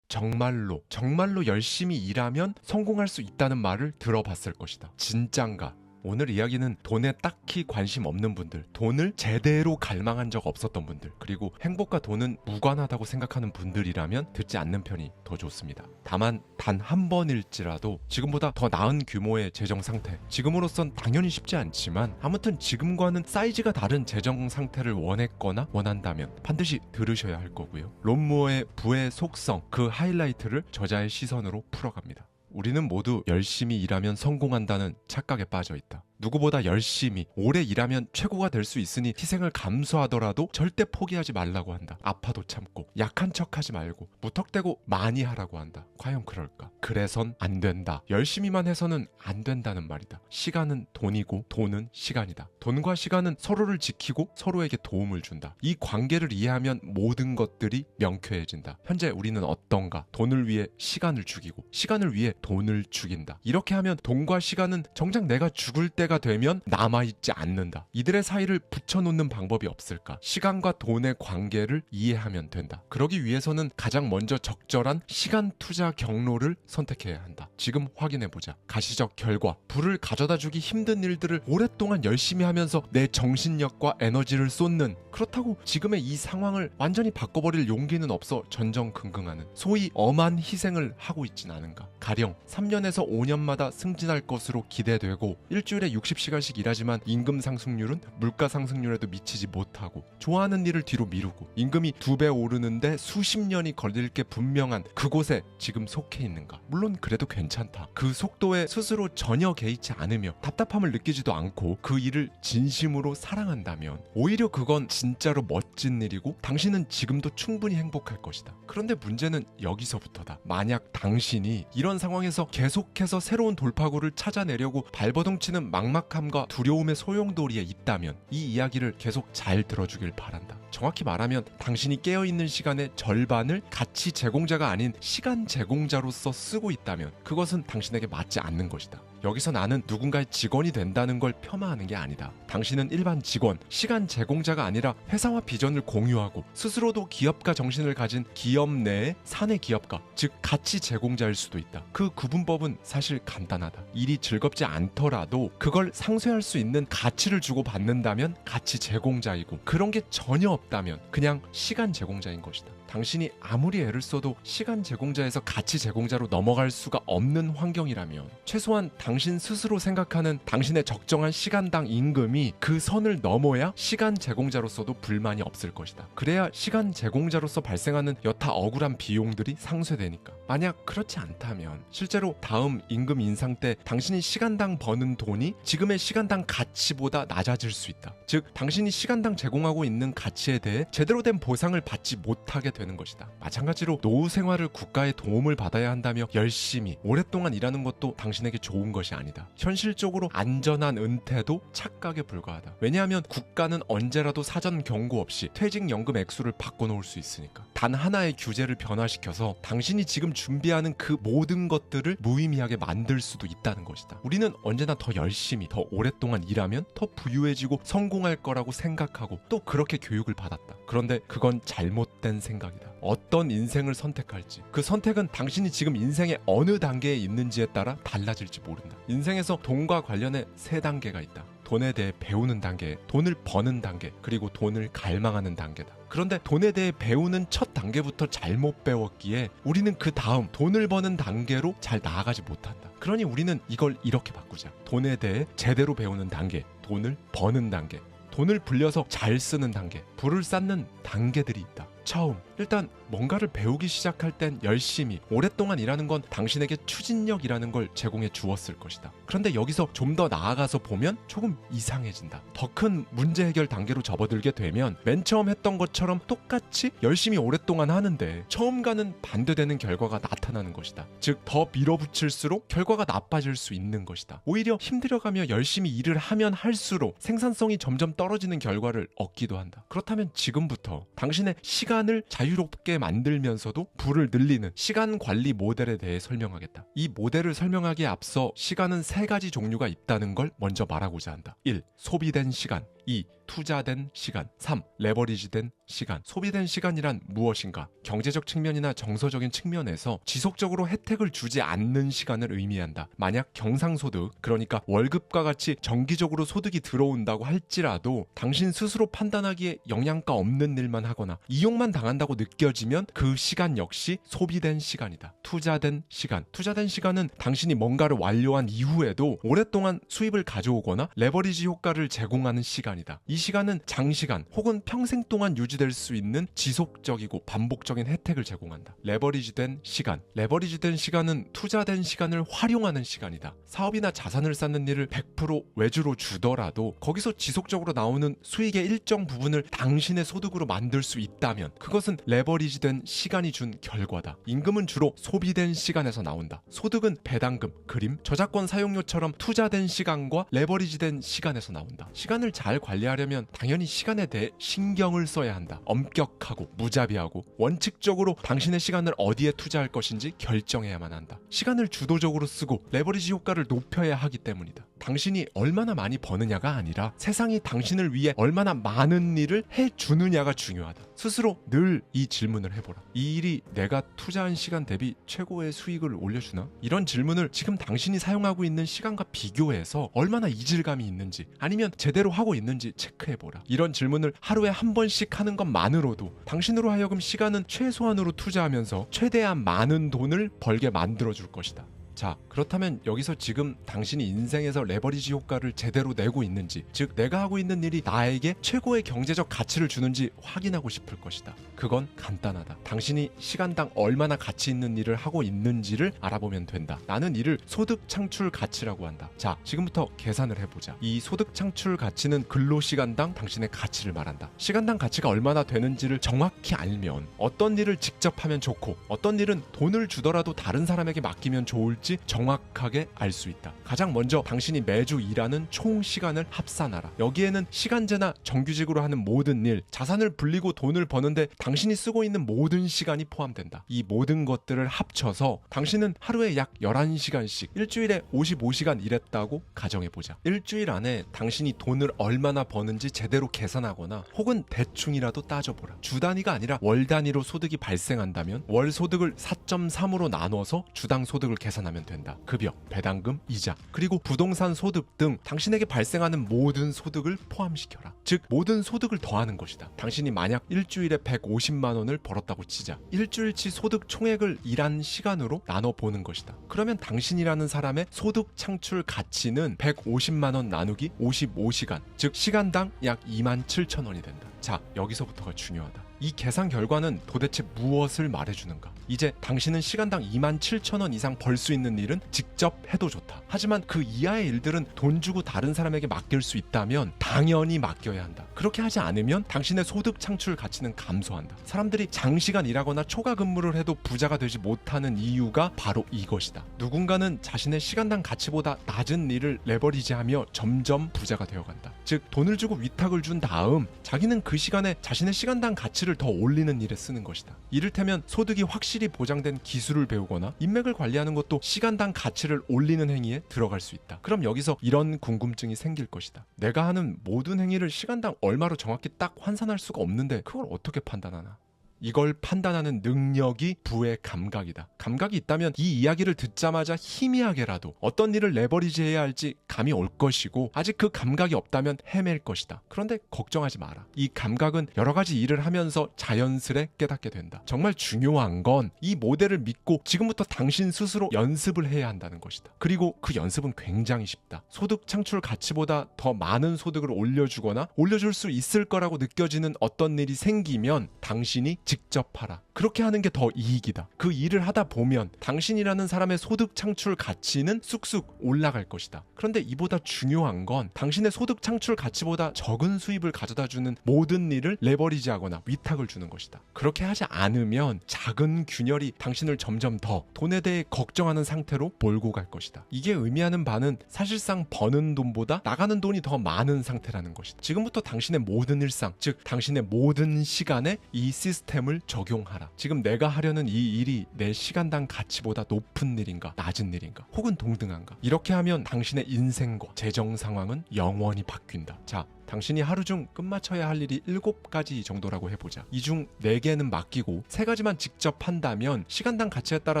정말로 열심히 일하면 성공할 수 있다는 말을 들어봤을 것이다. 진짠가? 오늘 이야기는 돈에 딱히 관심 없는 분들, 돈을 제대로 갈망한 적 없었던 분들, 그리고 행복과 돈은 무관하다고 생각하는 분들이라면 듣지 않는 편이 더 좋습니다. 다만 단 한 번일지라도 지금보다 더 나은 규모의 재정 상태, 지금으로선 당연히 쉽지 않지만 아무튼 지금과는 사이즈가 다른 재정 상태를 원했거나 원한다면 반드시 들으셔야 할 거고요. 론무어의 부의 속성, 그 하이라이트를 저자의 시선으로 풀어갑니다. 우리는 모두 열심히 일하면 성공한다는 착각에 빠져 있다. 누구보다 열심히 오래 일하면 최고가 될 수 있으니 희생을 감수하더라도 절대 포기하지 말라고 한다. 아파도 참고 약한 척하지 말고 무턱대고 많이 하라고 한다. 과연 그럴까? 그래선 안 된다. 열심히만 해서는 안 된다는 말이다. 시간은 돈이고 돈은 시간이다. 돈과 시간은 서로를 지키고 서로에게 도움을 준다. 이 관계를 이해하면 모든 것들이 명쾌해진다. 현재 우리는 어떤가? 돈을 위해 시간을 죽이고 시간을 위해 돈을 죽인다. 이렇게 하면 돈과 시간은 정작 내가 죽을 때가 되면 남아있지 않는다. 이들의 사이를 붙여놓는 방법이 없을까? 시간과 돈의 관계를 이해하면 된다. 그러기 위해서는 가장 먼저 적절한 시간 투자 경로를 선택해야 한다. 지금 확인해보자. 가시적 결과, 부를 가져다주기 힘든 일들을 오랫동안 열심히 하면서 내 정신력과 에너지를 쏟는, 그렇다고 지금의 이 상황을 완전히 바꿔버릴 용기는 없어 전전긍긍하는, 소위 엄한 희생을 하고 있진 않은가? 가령 3년에서 5년마다 승진할 것으로 기대되고 일주일에 60시간씩 일하지만 임금 상승률은 물가 상승률에도 미치지 못하고, 좋아하는 일을 뒤로 미루고 임금이 2배 오르는데 수십 년이 걸릴 게 분명한 그곳에 지금 속해 있는가? 물론 그래도 괜찮다. 그 속도에 스스로 전혀 개의치 않으며 답답함을 느끼지도 않고 그 일을 진심으로 사랑한다면 오히려 그건 진짜로 멋진 일이고 당신은 지금도 충분히 행복할 것이다. 그런데 문제는 여기서부터다. 만약 당신이 이런 상황에서 계속해서 새로운 돌파구를 찾아내려고 발버둥치는 막막함과 두려움의 소용돌이에 있다면 이 이야기를 계속 잘 들어주길 바란다. 정확히 말하면 당신이 깨어있는 시간의 절반을 가치 제공자가 아닌 시간 제공자로서 쓰고 있다면 그것은 당신에게 맞지 않는 것이다. 여기서 나는 누군가의 직원이 된다는 걸 폄하하는 게 아니다. 당신은 일반 직원, 시간 제공자가 아니라 회사와 비전을 공유하고 스스로도 기업가 정신을 가진 기업 내의 사내 기업가, 즉 가치 제공자일 수도 있다. 그 구분법은 사실 간단하다. 일이 즐겁지 않더라도 그걸 상쇄할 수 있는 가치를 주고 받는다면 가치 제공자이고, 그런 게 전혀 없다면 그냥 시간 제공자인 것이다. 당신이 아무리 애를 써도 시간 제공자에서 가치 제공자로 넘어갈 수가 없는 환경이라면 최소한 당신 스스로 생각하는 당신의 적정한 시간당 임금이 그 선을 넘어야 시간 제공자로서도 불만이 없을 것이다. 그래야 시간 제공자로서 발생하는 여타 억울한 비용들이 상쇄되니까. 만약 그렇지 않다면 실제로 다음 임금 인상 때 당신이 시간당 버는 돈이 지금의 시간당 가치보다 낮아질 수 있다. 즉 당신이 시간당 제공하고 있는 가치에 대해 제대로 된 보상을 받지 못하게 되는 것이다. 마찬가지로 노후 생활을 국가의 도움을 받아야 한다며 열심히 오랫동안 일하는 것도 당신에게 좋은 것이 아니다. 현실적으로 안전한 은퇴도 착각에 불과하다. 왜냐하면 국가는 언제라도 사전 경고 없이 퇴직연금 액수를 바꿔놓을 수 있으니까. 단 하나의 규제를 변화시켜서 당신이 지금 준비하는 그 모든 것들을 무의미하게 만들 수도 있다는 것이다. 우리는 언제나 더 열심히, 더 오랫동안 일하면 더 부유해지고 성공할 거라고 생각하고 또 그렇게 교육을 받았다. 그런데 그건 잘못된 생각이다. 어떤 인생을 선택할지, 그 선택은 당신이 지금 인생의 어느 단계에 있는지에 따라 달라질지 모른다. 인생에서 돈과 관련해 3단계가 있다. 돈에 대해 배우는 단계, 돈을 버는 단계, 그리고 돈을 갈망하는 단계다. 그런데 돈에 대해 배우는 첫 단계부터 잘못 배웠기에 우리는 그 다음 돈을 버는 단계로 잘 나아가지 못한다. 그러니 우리는 이걸 이렇게 바꾸자. 돈에 대해 제대로 배우는 단계, 돈을 버는 단계, 돈을 불려서 잘 쓰는 단계, 부를 쌓는 단계들이 있다. 처음 일단 뭔가를 배우기 시작할 땐 열심히 오랫동안 일하는 건 당신에게 추진력이라는 걸 제공해 주었을 것이다. 그런데 여기서 좀 더 나아가서 보면 조금 이상해진다. 더 큰 문제 해결 단계로 접어들게 되면 맨 처음 했던 것처럼 똑같이 열심히 오랫동안 하는데 처음과는 반대되는 결과가 나타나는 것이다. 즉 더 밀어붙일수록 결과가 나빠질 수 있는 것이다. 오히려 힘들어가며 열심히 일을 하면 할수록 생산성이 점점 떨어지는 결과를 얻기도 한다. 그렇다면 지금부터 당신의 시간을 자유롭게 만들면서도 부를 늘리는 시간 관리 모델에 대해 설명하겠다. 이 모델을 설명하기에 앞서 시간은 3가지 종류가 있다는 걸 먼저 말하고자 한다. 1. 소비된 시간. 2. 투자된 시간. 3. 레버리지된 시간. 소비된 시간이란 무엇인가? 경제적 측면이나 정서적인 측면에서 지속적으로 혜택을 주지 않는 시간을 의미한다. 만약 경상소득, 그러니까 월급과 같이 정기적으로 소득이 들어온다고 할지라도 당신 스스로 판단하기에 영양가 없는 일만 하거나 이용만 당한다고 느껴지면 그 시간 역시 소비된 시간이다. 투자된 시간. 투자된 시간은 당신이 뭔가를 완료한 이후에도 오랫동안 수입을 가져오거나 레버리지 효과를 제공하는 시간이다. 이 시간은 장시간 혹은 평생 동안 유지될 수 있는 지속적이고 반복적인 혜택을 제공한다. 레버리지된 시간. 레버리지된 시간은 투자된 시간을 활용하는 시간이다. 사업이나 자산을 쌓는 일을 100% 외주로 주더라도 거기서 지속적으로 나오는 수익의 일정 부분을 당신의 소득으로 만들 수 있다면 그것은 레버리지된 시간이 준 결과다. 임금은 주로 소비된 시간에서 나온다. 소득은 배당금, 그림, 저작권 사용료처럼 투자된 시간과 레버리지된 시간에서 나온다. 시간을 잘 관리하려면 당연히 시간에 대해 신경을 써야 한다. 엄격하고 무자비하고 원칙적으로 당신의 시간을 어디에 투자할 것인지 결정해야만 한다. 시간을 주도적으로 쓰고 레버리지 효과를 높여야 하기 때문이다. 당신이 얼마나 많이 버느냐가 아니라 세상이 당신을 위해 얼마나 많은 일을 해주느냐가 중요하다. 스스로 늘 이 질문을 해보라. 이 일이 내가 투자한 시간 대비 최고의 수익을 올려주나? 이런 질문을 지금 당신이 사용하고 있는 시간과 비교해서 얼마나 이질감이 있는지 아니면 제대로 하고 있는지 체크해보라. 이런 질문을 하루에 한 번씩 하는 것만으로도 당신으로 하여금 시간은 최소한으로 투자하면서 최대한 많은 돈을 벌게 만들어줄 것이다. 자, 그렇다면 여기서 지금 당신이 인생에서 레버리지 효과를 제대로 내고 있는지, 즉 내가 하고 있는 일이 나에게 최고의 경제적 가치를 주는지 확인하고 싶을 것이다. 그건 간단하다. 당신이 시간당 얼마나 가치 있는 일을 하고 있는지를 알아보면 된다. 나는 이를 소득 창출 가치라고 한다. 자, 지금부터 계산을 해보자. 이 소득 창출 가치는 근로시간당 당신의 가치를 말한다. 시간당 가치가 얼마나 되는지를 정확히 알면 어떤 일을 직접 하면 좋고 어떤 일은 돈을 주더라도 다른 사람에게 맡기면 좋을지 정확하게 알 수 있다. 가장 먼저 당신이 매주 일하는 총 시간을 합산하라. 여기에는 시간제나 정규직으로 하는 모든 일, 자산을 불리고 돈을 버는데 당신이 쓰고 있는 모든 시간이 포함된다. 이 모든 것들을 합쳐서 당신은 하루에 약 11시간씩 일주일에 55시간 일했다고 가정해보자. 일주일 안에 당신이 돈을 얼마나 버는지 제대로 계산하거나 혹은 대충이라도 따져보라. 주 단위가 아니라 월 단위로 소득이 발생한다면 월 소득을 4.3으로 나눠서 주당 소득을 계산하면 된다. 급여, 배당금, 이자, 그리고 부동산 소득 등 당신에게 발생하는 모든 소득을 포함시켜라. 즉 모든 소득을 더하는 것이다. 당신이 만약 일주일에 150만 원을 벌었다고 치자. 일주일치 소득 총액을 일한 시간으로 나눠보는 것이다. 그러면 당신이라는 사람의 소득 창출 가치는 150만 원 나누기 55시간, 즉 시간당 약 27,000원이 된다. 자, 여기서부터가 중요하다. 이 계산 결과는 도대체 무엇을 말해주는가? 이제 당신은 시간당 27,000원 이상 벌 수 있는 일은 직접 해도 좋다. 하지만 그 이하의 일들은 돈 주고 다른 사람에게 맡길 수 있다면 당연히 맡겨야 한다. 그렇게 하지 않으면 당신의 소득 창출 가치는 감소한다. 사람들이 장시간 일하거나 초과 근무를 해도 부자가 되지 못하는 이유가 바로 이것이다. 누군가는 자신의 시간당 가치보다 낮은 일을 레버리지하며 점점 부자가 되어간다. 즉 돈을 주고 위탁을 준 다음 자기는 그 시간에 자신의 시간당 가치를 더 올리는 일에 쓰는 것이다. 이를테면 소득이 확실히 보장된 기술을 배우거나 인맥을 관리하는 것도 시간당 가치를 올리는 행위에 들어갈 수 있다. 그럼 여기서 이런 궁금증이 생길 것이다. 내가 하는 모든 행위를 시간당 얼마로 정확히 딱 환산할 수가 없는데 그걸 어떻게 판단하나? 이걸 판단하는 능력이 부의 감각이다. 감각이 있다면 이 이야기를 듣자마자 희미하게라도 어떤 일을 레버리지해야 할지 감이 올 것이고 아직 그 감각이 없다면 헤맬 것이다. 그런데 걱정하지 마라. 이 감각은 여러 가지 일을 하면서 자연스레 깨닫게 된다. 정말 중요한 건 이 모델을 믿고 지금부터 당신 스스로 연습을 해야 한다는 것이다. 그리고 그 연습은 굉장히 쉽다. 소득 창출 가치보다 더 많은 소득을 올려주거나 올려줄 수 있을 거라고 느껴지는 어떤 일이 생기면 당신이 직접 하라. 그렇게 하는 게 더 이익이다. 그 일을 하다 보면 당신이라는 사람의 소득 창출 가치는 쑥쑥 올라갈 것이다. 그런데 이보다 중요한 건 당신의 소득 창출 가치보다 적은 수입을 가져다주는 모든 일을 레버리지하거나 위탁을 주는 것이다. 그렇게 하지 않으면 작은 균열이 당신을 점점 더 돈에 대해 걱정하는 상태로 몰고 갈 것이다. 이게 의미하는 바는 사실상 버는 돈보다 나가는 돈이 더 많은 상태라는 것이다. 지금부터 당신의 모든 일상, 즉 당신의 모든 시간에 이 시스템을 적용하라. 지금 내가 하려는 이 일이 내 시간당 가치보다 높은 일인가, 낮은 일인가, 혹은 동등한가. 이렇게 하면 당신의 인생과 재정 상황은 영원히 바뀐다. 자, 당신이 하루 중 끝마쳐야 할 일이 7가지 정도라고 해보자. 이 중 4개는 맡기고 3가지만 직접 한다면 시간당 가치에 따라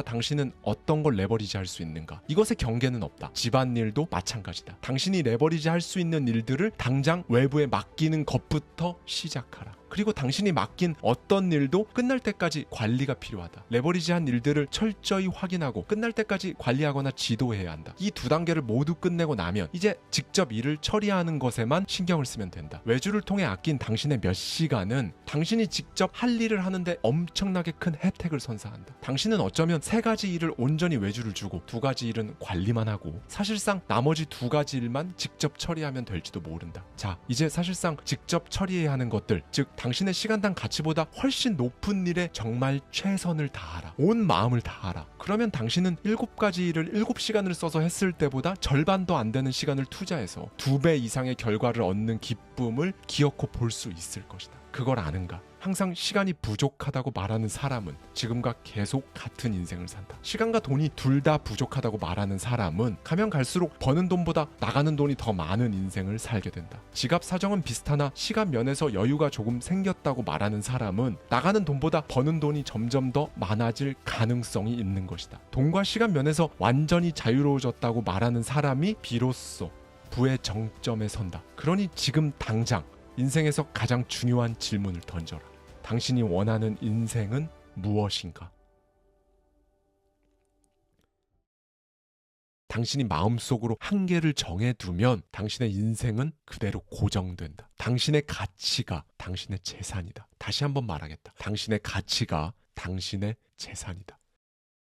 당신은 어떤 걸 레버리지 할 수 있는가? 이것의 경계는 없다. 집안일도 마찬가지다. 당신이 레버리지 할 수 있는 일들을 당장 외부에 맡기는 것부터 시작하라. 그리고 당신이 맡긴 어떤 일도 끝날 때까지 관리가 필요하다. 레버리지한 일들을 철저히 확인하고 끝날 때까지 관리하거나 지도해야 한다. 이 2단계를 모두 끝내고 나면 이제 직접 일을 처리하는 것에만 신경을 쓰면 된다. 외주를 통해 아낀 당신의 몇 시간은 당신이 직접 할 일을 하는데 엄청나게 큰 혜택을 선사한다. 당신은 어쩌면 3가지 일을 온전히 외주를 주고 2가지 일은 관리만 하고 사실상 나머지 2가지 일만 직접 처리하면 될지도 모른다. 자, 이제 사실상 직접 처리해야 하는 것들, 즉 당신의 시간당 가치보다 훨씬 높은 일에 정말 최선을 다하라. 온 마음을 다하라. 그러면 당신은 7가지 일을 7시간을 써서 했을 때보다 절반도 안 되는 시간을 투자해서 2배 이상의 결과를 얻는 기쁨을 기어코 볼 수 있을 것이다. 그걸 아는가? 항상 시간이 부족하다고 말하는 사람은 지금과 계속 같은 인생을 산다. 시간과 돈이 둘 다 부족하다고 말하는 사람은 가면 갈수록 버는 돈보다 나가는 돈이 더 많은 인생을 살게 된다. 지갑 사정은 비슷하나 시간 면에서 여유가 조금 생겼다고 말하는 사람은 나가는 돈보다 버는 돈이 점점 더 많아질 가능성이 있는 것이다. 돈과 시간 면에서 완전히 자유로워졌다고 말하는 사람이 비로소 부의 정점에 선다. 그러니 지금 당장 인생에서 가장 중요한 질문을 던져라. 당신이 원하는 인생은 무엇인가? 당신이 마음속으로 한계를 정해두면 당신의 인생은 그대로 고정된다. 당신의 가치가 당신의 재산이다. 다시 한번 말하겠다. 당신의 가치가 당신의 재산이다.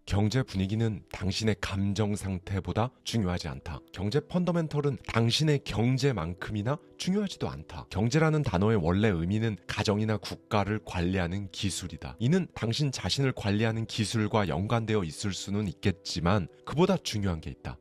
경제 분위기는 당신의 감정 상태보다 중요하지 않다. 경제 펀더멘털은 당신의 경제만큼이나 중요하지도 않다. 경제라는 단어의 원래 의미는 가정이나 국가를 관리하는 기술이다. 이는 당신 자신을 관리하는 기술과 연관되어 있을 수는 있겠지만 그보다 중요한 게 있다.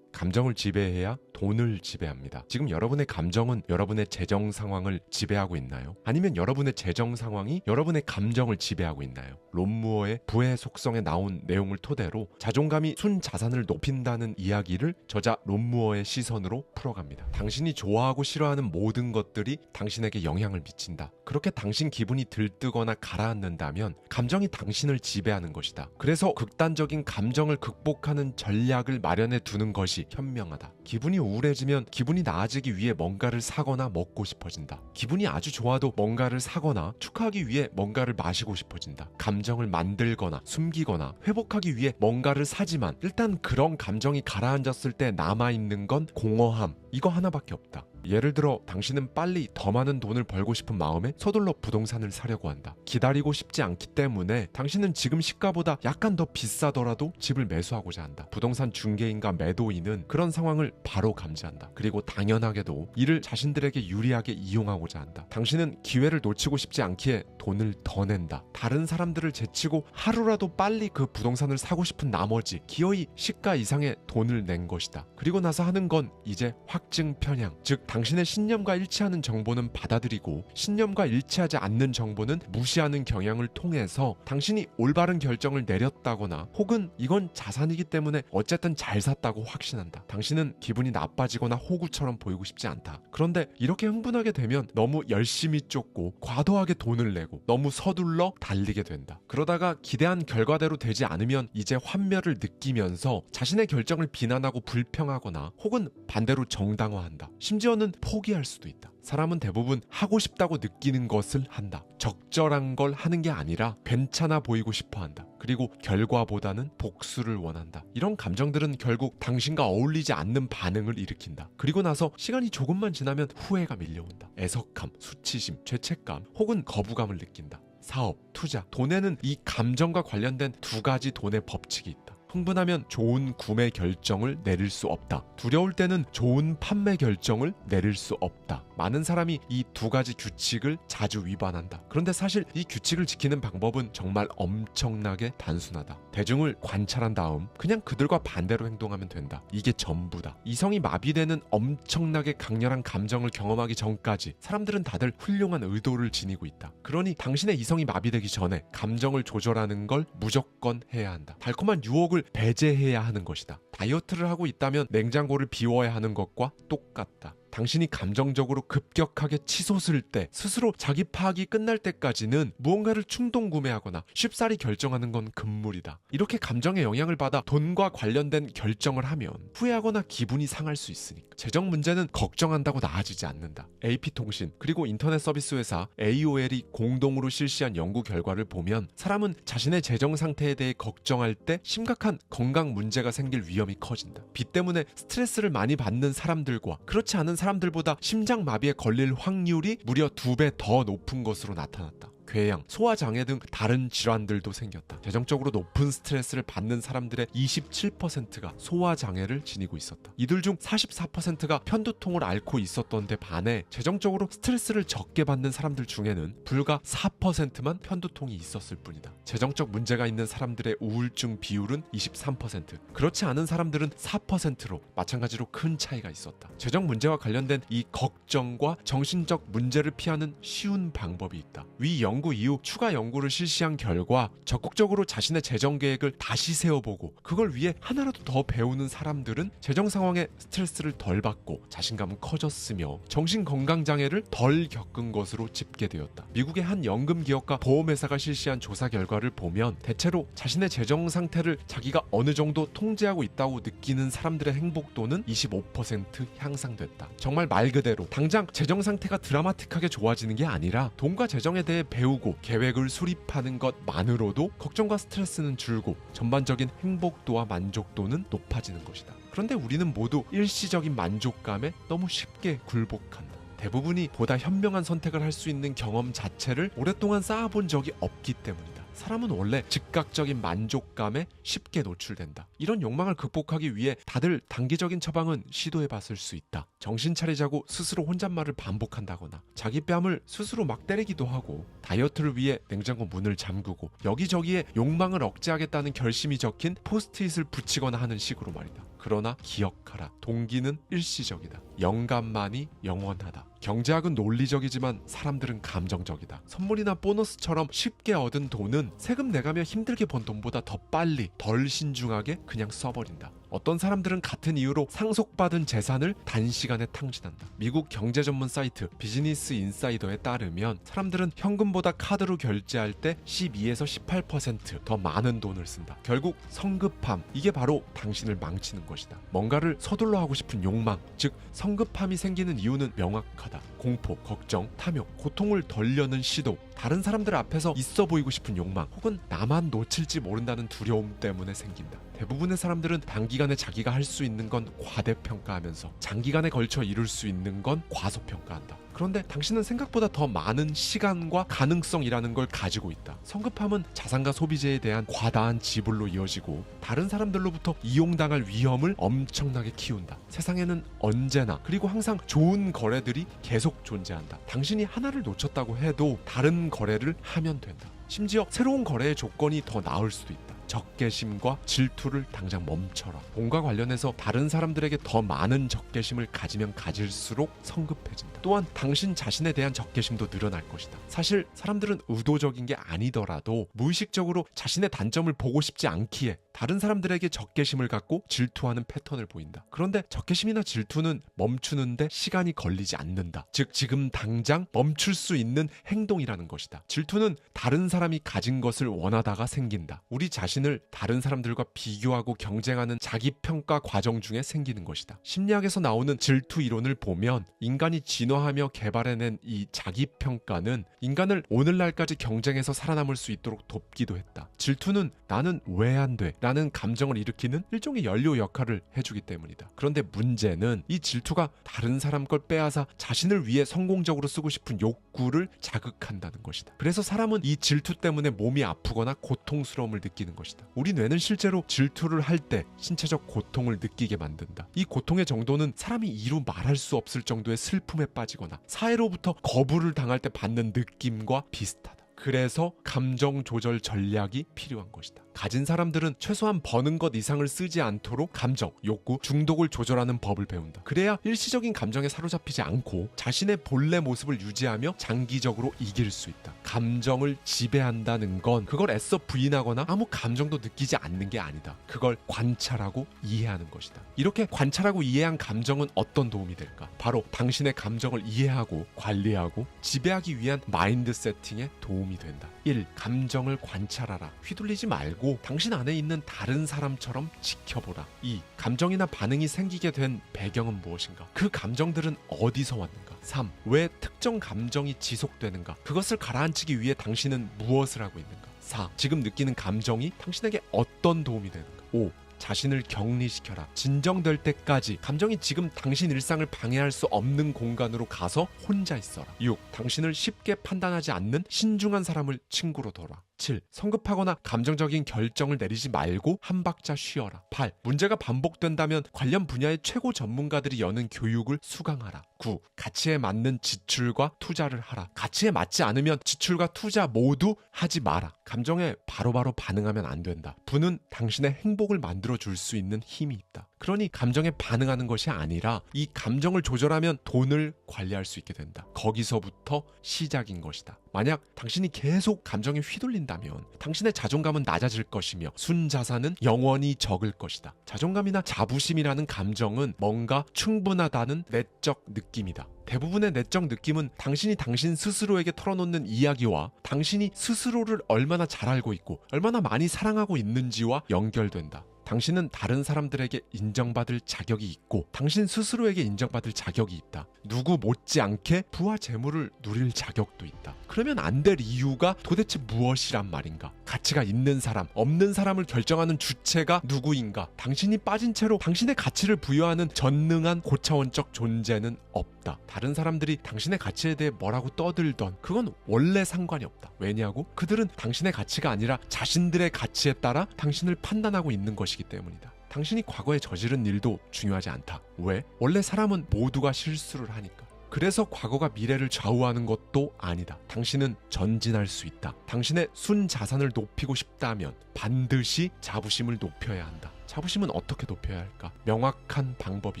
감정을 지배해야 돈을 지배합니다. 지금 여러분의 감정은 여러분의 재정 상황을 지배하고 있나요? 아니면 여러분의 재정 상황이 여러분의 감정을 지배하고 있나요? 론 무어의 부의 속성에 나온 내용을 토대로 자존감이 순자산을 높인다는 이야기를 저자 론 무어의 시선으로 풀어갑니다. 당신이 좋아하고 싫어하는 모든 것들이 당신에게 영향을 미친다. 그렇게 당신 기분이 들뜨거나 가라앉는다면 감정이 당신을 지배하는 것이다. 그래서 극단적인 감정을 극복하는 전략을 마련해 두는 것이 현명하다. 기분이 우울해지면 기분이 나아지기 위해 뭔가를 사거나 먹고 싶어진다. 기분이 아주 좋아도 뭔가를 사거나 축하하기 위해 뭔가를 마시고 싶어진다. 감정을 만들거나 숨기거나 회복하기 위해 뭔가를 사지만 일단 그런 감정이 가라앉았을 때 남아있는 건 공허함, 이거 하나밖에 없다. 예를 들어 당신은 빨리 더 많은 돈을 벌고 싶은 마음에 서둘러 부동산을 사려고 한다. 기다리고 싶지 않기 때문에 당신은 지금 시가보다 약간 더 비싸더라도 집을 매수하고자 한다. 부동산 중개인과 매도인은 그런 상황을 바로 감지한다. 그리고 당연하게도 이를 자신들에게 유리하게 이용하고자 한다. 당신은 기회를 놓치고 싶지 않기에 돈을 더 낸다. 다른 사람들을 제치고 하루라도 빨리 그 부동산을 사고 싶은 나머지 기어이 시가 이상의 돈을 낸 것이다. 그리고 나서 하는 건 이제 확증 편향, 즉 당신의 신념과 일치하는 정보는 받아들이고 신념과 일치하지 않는 정보는 무시하는 경향을 통해서 당신이 올바른 결정을 내렸다거나 혹은 이건 자산이기 때문에 어쨌든 잘 샀다고 확신한다. 당신은 기분이 나빠지거나 호구처럼 보이고 싶지 않다. 그런데 이렇게 흥분하게 되면 너무 열심히 쫓고 과도하게 돈을 내고 너무 서둘러 달리게 된다. 그러다가 기대한 결과대로 되지 않으면 이제 환멸을 느끼면서 자신의 결정을 비난하고 불평하거나 혹은 반대로 정당화한다. 심지어는 포기할 수도 있다. 사람은 대부분 하고 싶다고 느끼는 것을 한다. 적절한 걸 하는 게 아니라 괜찮아 보이고 싶어 한다. 그리고 결과보다는 복수를 원한다. 이런 감정들은 결국 당신과 어울리지 않는 반응을 일으킨다. 그리고 나서 시간이 조금만 지나면 후회가 밀려온다. 애석함, 수치심, 죄책감 혹은 거부감을 느낀다. 사업, 투자, 돈에는 이 감정과 관련된 두 가지 돈의 법칙이 있다. 흥분하면 좋은 구매 결정을 내릴 수 없다. 두려울 때는 좋은 판매 결정을 내릴 수 없다. 많은 사람이 이 두 가지 규칙을 자주 위반한다. 그런데 사실 이 규칙을 지키는 방법은 정말 엄청나게 단순하다. 대중을 관찰한 다음 그냥 그들과 반대로 행동하면 된다. 이게 전부다. 이성이 마비되는 엄청나게 강렬한 감정을 경험하기 전까지 사람들은 다들 훌륭한 의도를 지니고 있다. 그러니 당신의 이성이 마비되기 전에 감정을 조절하는 걸 무조건 해야 한다. 달콤한 유혹을 배제해야 하는 것이다. 다이어트를 하고 있다면 냉장고를 비워야 하는 것과 똑같다. 당신이 감정적으로 급격하게 치솟을 때 스스로 자기 파악이 끝날 때까지는 무언가를 충동 구매하거나 쉽사리 결정하는 건 금물이다. 이렇게 감정의 영향을 받아 돈과 관련된 결정을 하면 후회하거나 기분이 상할 수 있으니까. 재정 문제는 걱정한다고 나아지지 않는다. AP통신 그리고 인터넷 서비스 회사 AOL이 공동으로 실시한 연구 결과를 보면 사람은 자신의 재정 상태에 대해 걱정할 때 심각한 건강 문제가 생길 위험이 커진다. 빚 때문에 스트레스를 많이 받는 사람들과 그렇지 않은 사람들보다 심장마비에 걸릴 확률이 무려 2배 더 높은 것으로 나타났다. 궤양, 소화장애 등 다른 질환들도 생겼다. 재정적으로 높은 스트레스를 받는 사람들의 27%가 소화장애를 지니고 있었다. 이들 중 44%가 편두통을 앓고 있었던 데 반해 재정적으로 스트레스를 적게 받는 사람들 중에는 불과 4%만 편두통이 있었을 뿐이다. 재정적 문제가 있는 사람들의 우울증 비율은 23%, 그렇지 않은 사람들은 4%로 마찬가지로 큰 차이가 있었다. 재정 문제와 관련된 이 걱정과 정신적 문제를 피하는 쉬운 방법이 있다. 위 연구 이후 추가 연구를 실시한 결과 적극적으로 자신의 재정 계획을 다시 세워보고 그걸 위해 하나라도 더 배우는 사람들은 재정 상황에 스트레스를 덜 받고 자신감은 커졌으며 정신건강장애를 덜 겪은 것으로 집계되었다. 미국의 한 연금기업과 보험회사가 실시한 조사 결과를 보면 대체로 자신의 재정 상태를 자기가 어느 정도 통제하고 있다고 느끼는 사람들의 행복도는 25% 향상됐다. 정말 말 그대로 당장 재정 상태가 드라마틱하게 좋아지는 게 아니라 돈과 재정에 대해 배우고 계획을 수립하는 것만으로도 걱정과 스트레스는 줄고 전반적인 행복도와 만족도는 높아지는 것이다. 그런데 우리는 모두 일시적인 만족감에 너무 쉽게 굴복한다. 대부분이 보다 현명한 선택을 할 수 있는 경험 자체를 오랫동안 쌓아본 적이 없기 때문이다. 사람은 원래 즉각적인 만족감에 쉽게 노출된다. 이런 욕망을 극복하기 위해 다들 단기적인 처방은 시도해봤을 수 있다. 정신 차리자고 스스로 혼잣말을 반복한다거나 자기 뺨을 스스로 막 때리기도 하고 다이어트를 위해 냉장고 문을 잠그고 여기저기에 욕망을 억제하겠다는 결심이 적힌 포스트잇을 붙이거나 하는 식으로 말이다. 그러나 기억하라. 동기는 일시적이다. 영감만이 영원하다. 경제학은 논리적이지만 사람들은 감정적이다. 선물이나 보너스처럼 쉽게 얻은 돈은 세금 내가며 힘들게 번 돈보다 더 빨리, 덜 신중하게 그냥 써버린다. 어떤 사람들은 같은 이유로 상속받은 재산을 단시간에 탕진한다. 미국 경제 전문 사이트 비즈니스 인사이더에 따르면 사람들은 현금보다 카드로 결제할 때 12에서 18% 더 많은 돈을 쓴다. 결국 성급함, 이게 바로 당신을 망치는 것이다. 뭔가를 서둘러 하고 싶은 욕망, 즉 성급함이 생기는 이유는 명확하다. 공포, 걱정, 탐욕, 고통을 덜려는 시도, 다른 사람들 앞에서 있어 보이고 싶은 욕망, 혹은 나만 놓칠지 모른다는 두려움 때문에 생긴다. 대부분의 사람들은 단기간에 자기가 할 수 있는 건 과대평가하면서 장기간에 걸쳐 이룰 수 있는 건 과소평가한다. 그런데 당신은 생각보다 더 많은 시간과 가능성이라는 걸 가지고 있다. 성급함은 자산과 소비재에 대한 과다한 지불로 이어지고 다른 사람들로부터 이용당할 위험을 엄청나게 키운다. 세상에는 언제나 그리고 항상 좋은 거래들이 계속 존재한다. 당신이 하나를 놓쳤다고 해도 다른 거래를 하면 된다. 심지어 새로운 거래의 조건이 더 나을 수도 있다. 적개심과 질투를 당장 멈춰라. 돈과 관련해서 다른 사람들에게 더 많은 적개심을 가지면 가질수록 성급해진다. 또한 당신 자신에 대한 적개심도 늘어날 것이다. 사실 사람들은 의도적인 게 아니더라도 무의식적으로 자신의 단점을 보고 싶지 않기에 다른 사람들에게 적개심을 갖고 질투하는 패턴을 보인다. 그런데 적개심이나 질투는 멈추는데 시간이 걸리지 않는다. 즉 지금 당장 멈출 수 있는 행동이라는 것이다. 질투는 다른 사람이 가진 것을 원하다가 생긴다. 우리 자신을 다른 사람들과 비교하고 경쟁하는 자기평가 과정 중에 생기는 것이다. 심리학에서 나오는 질투 이론을 보면 인간이 진화하며 개발해낸 이 자기평가는 인간을 오늘날까지 경쟁에서 살아남을 수 있도록 돕기도 했다. 질투는 나는 왜 안 돼? 라는 감정을 일으키는 일종의 연료 역할을 해주기 때문이다. 그런데 문제는 이 질투가 다른 사람 걸 빼앗아 자신을 위해 성공적으로 쓰고 싶은 욕구를 자극한다는 것이다. 그래서 사람은 이 질투 때문에 몸이 아프거나 고통스러움을 느끼는 것이다. 우리 뇌는 실제로 질투를 할 때 신체적 고통을 느끼게 만든다. 이 고통의 정도는 사람이 이루 말할 수 없을 정도의 슬픔에 빠지거나 사회로부터 거부를 당할 때 받는 느낌과 비슷하다. 그래서 감정 조절 전략이 필요한 것이다. 가진 사람들은 최소한 버는 것 이상을 쓰지 않도록 감정, 욕구, 중독을 조절하는 법을 배운다. 그래야 일시적인 감정에 사로잡히지 않고 자신의 본래 모습을 유지하며 장기적으로 이길 수 있다. 감정을 지배한다는 건 그걸 애써 부인하거나 아무 감정도 느끼지 않는 게 아니다. 그걸 관찰하고 이해하는 것이다. 이렇게 관찰하고 이해한 감정은 어떤 도움이 될까? 바로 당신의 감정을 이해하고 관리하고 지배하기 위한 마인드 세팅에 도움이 된다. 1. 감정을 관찰하라. 휘둘리지 말고 당신 안에 있는 다른 사람처럼 지켜보라. 2. 감정이나 반응이 생기게 된 배경은 무엇인가? 그 감정들은 어디서 왔는가? 3. 왜 특정 감정이 지속되는가? 그것을 가라앉히기 위해 당신은 무엇을 하고 있는가? 4. 지금 느끼는 감정이 당신에게 어떤 도움이 되는가? 5. 자신을 격리시켜라. 진정될 때까지 감정이 지금 당신 일상을 방해할 수 없는 공간으로 가서 혼자 있어라. 6. 당신을 쉽게 판단하지 않는 신중한 사람을 친구로 둬라. 7. 성급하거나 감정적인 결정을 내리지 말고 한 박자 쉬어라. 8. 문제가 반복된다면 관련 분야의 최고 전문가들이 여는 교육을 수강하라. 9. 가치에 맞는 지출과 투자를 하라. 가치에 맞지 않으면 지출과 투자 모두 하지 마라. 감정에 바로바로 반응하면 안 된다. 부는 당신의 행복을 만들어줄 수 있는 힘이 있다. 그러니 감정에 반응하는 것이 아니라 이 감정을 조절하면 돈을 관리할 수 있게 된다. 거기서부터 시작인 것이다. 만약 당신이 계속 감정에 휘둘린다면 당신의 자존감은 낮아질 것이며 순자산은 영원히 적을 것이다. 자존감이나 자부심이라는 감정은 뭔가 충분하다는 내적 느낌이다. 대부분의 내적 느낌은 당신이 당신 스스로에게 털어놓는 이야기와 당신이 스스로를 얼마나 잘 알고 있고 얼마나 많이 사랑하고 있는지와 연결된다. 당신은 다른 사람들에게 인정받을 자격이 있고 당신 스스로에게 인정받을 자격이 있다. 누구 못지않게 부와 재물을 누릴 자격도 있다. 그러면 안 될 이유가 도대체 무엇이란 말인가? 가치가 있는 사람, 없는 사람을 결정하는 주체가 누구인가? 당신이 빠진 채로 당신의 가치를 부여하는 전능한 고차원적 존재는 없다. 다른 사람들이 당신의 가치에 대해 뭐라고 떠들던 그건 원래 상관이 없다. 왜냐고? 그들은 당신의 가치가 아니라 자신들의 가치에 따라 당신을 판단하고 있는 것이기 때문이다. 당신이 과거에 저지른 일도 중요하지 않다. 왜? 원래 사람은 모두가 실수를 하니까. 그래서 과거가 미래를 좌우하는 것도 아니다. 당신은 전진할 수 있다. 당신의 순자산을 높이고 싶다면 반드시 자부심을 높여야 한다. 자부심은 어떻게 높여야 할까? 명확한 방법이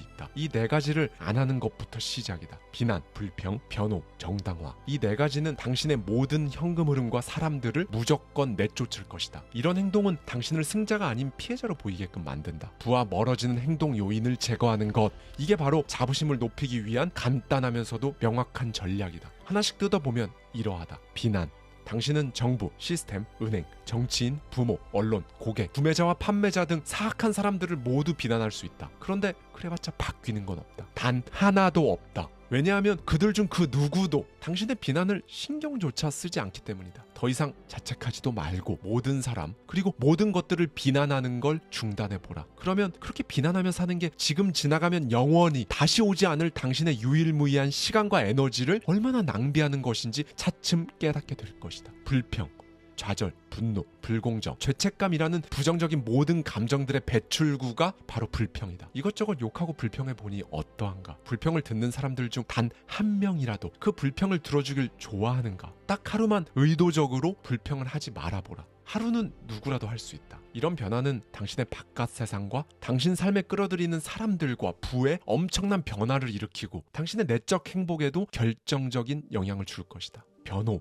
있다. 이 네 가지를 안 하는 것부터 시작이다. 비난, 불평, 변호, 정당화. 이 네 가지는 당신의 모든 현금 흐름과 사람들을 무조건 내쫓을 것이다. 이런 행동은 당신을 승자가 아닌 피해자로 보이게끔 만든다. 부와 멀어지는 행동 요인을 제거하는 것. 이게 바로 자부심을 높이기 위한 간단하면서도 명확한 전략이다. 하나씩 뜯어보면 이러하다. 비난. 당신은 정부, 시스템, 은행, 정치인, 부모, 언론, 고객, 구매자와 판매자 등 사악한 사람들을 모두 비난할 수 있다. 그런데 그래봤자 바뀌는 건 없다. 단 하나도 없다. 왜냐하면 그들 중 그 누구도 당신의 비난을 신경조차 쓰지 않기 때문이다. 더 이상 자책하지도 말고 모든 사람 그리고 모든 것들을 비난하는 걸 중단해보라. 그러면 그렇게 비난하며 사는 게 지금 지나가면 영원히 다시 오지 않을 당신의 유일무이한 시간과 에너지를 얼마나 낭비하는 것인지 차츰 깨닫게 될 것이다. 불평, 좌절, 분노, 불공정, 죄책감이라는 부정적인 모든 감정들의 배출구가 바로 불평이다. 이것저것 욕하고 불평해보니 어떠한가? 불평을 듣는 사람들 중 단 한 명이라도 그 불평을 들어주길 좋아하는가? 딱 하루만 의도적으로 불평을 하지 말아보라. 하루는 누구라도 할 수 있다. 이런 변화는 당신의 바깥 세상과 당신 삶에 끌어들이는 사람들과 부에 엄청난 변화를 일으키고 당신의 내적 행복에도 결정적인 영향을 줄 것이다. 변호.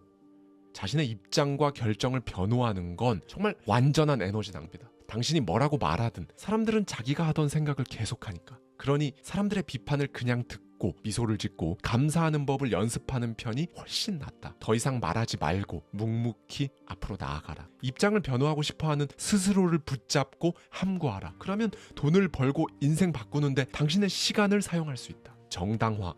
자신의 입장과 결정을 변호하는 건 정말 완전한 에너지 낭비다. 당신이 뭐라고 말하든 사람들은 자기가 하던 생각을 계속하니까. 그러니 사람들의 비판을 그냥 듣고 미소를 짓고 감사하는 법을 연습하는 편이 훨씬 낫다. 더 이상 말하지 말고 묵묵히 앞으로 나아가라. 입장을 변호하고 싶어하는 스스로를 붙잡고 함구하라. 그러면 돈을 벌고 인생 바꾸는데 당신의 시간을 사용할 수 있다. 정당화.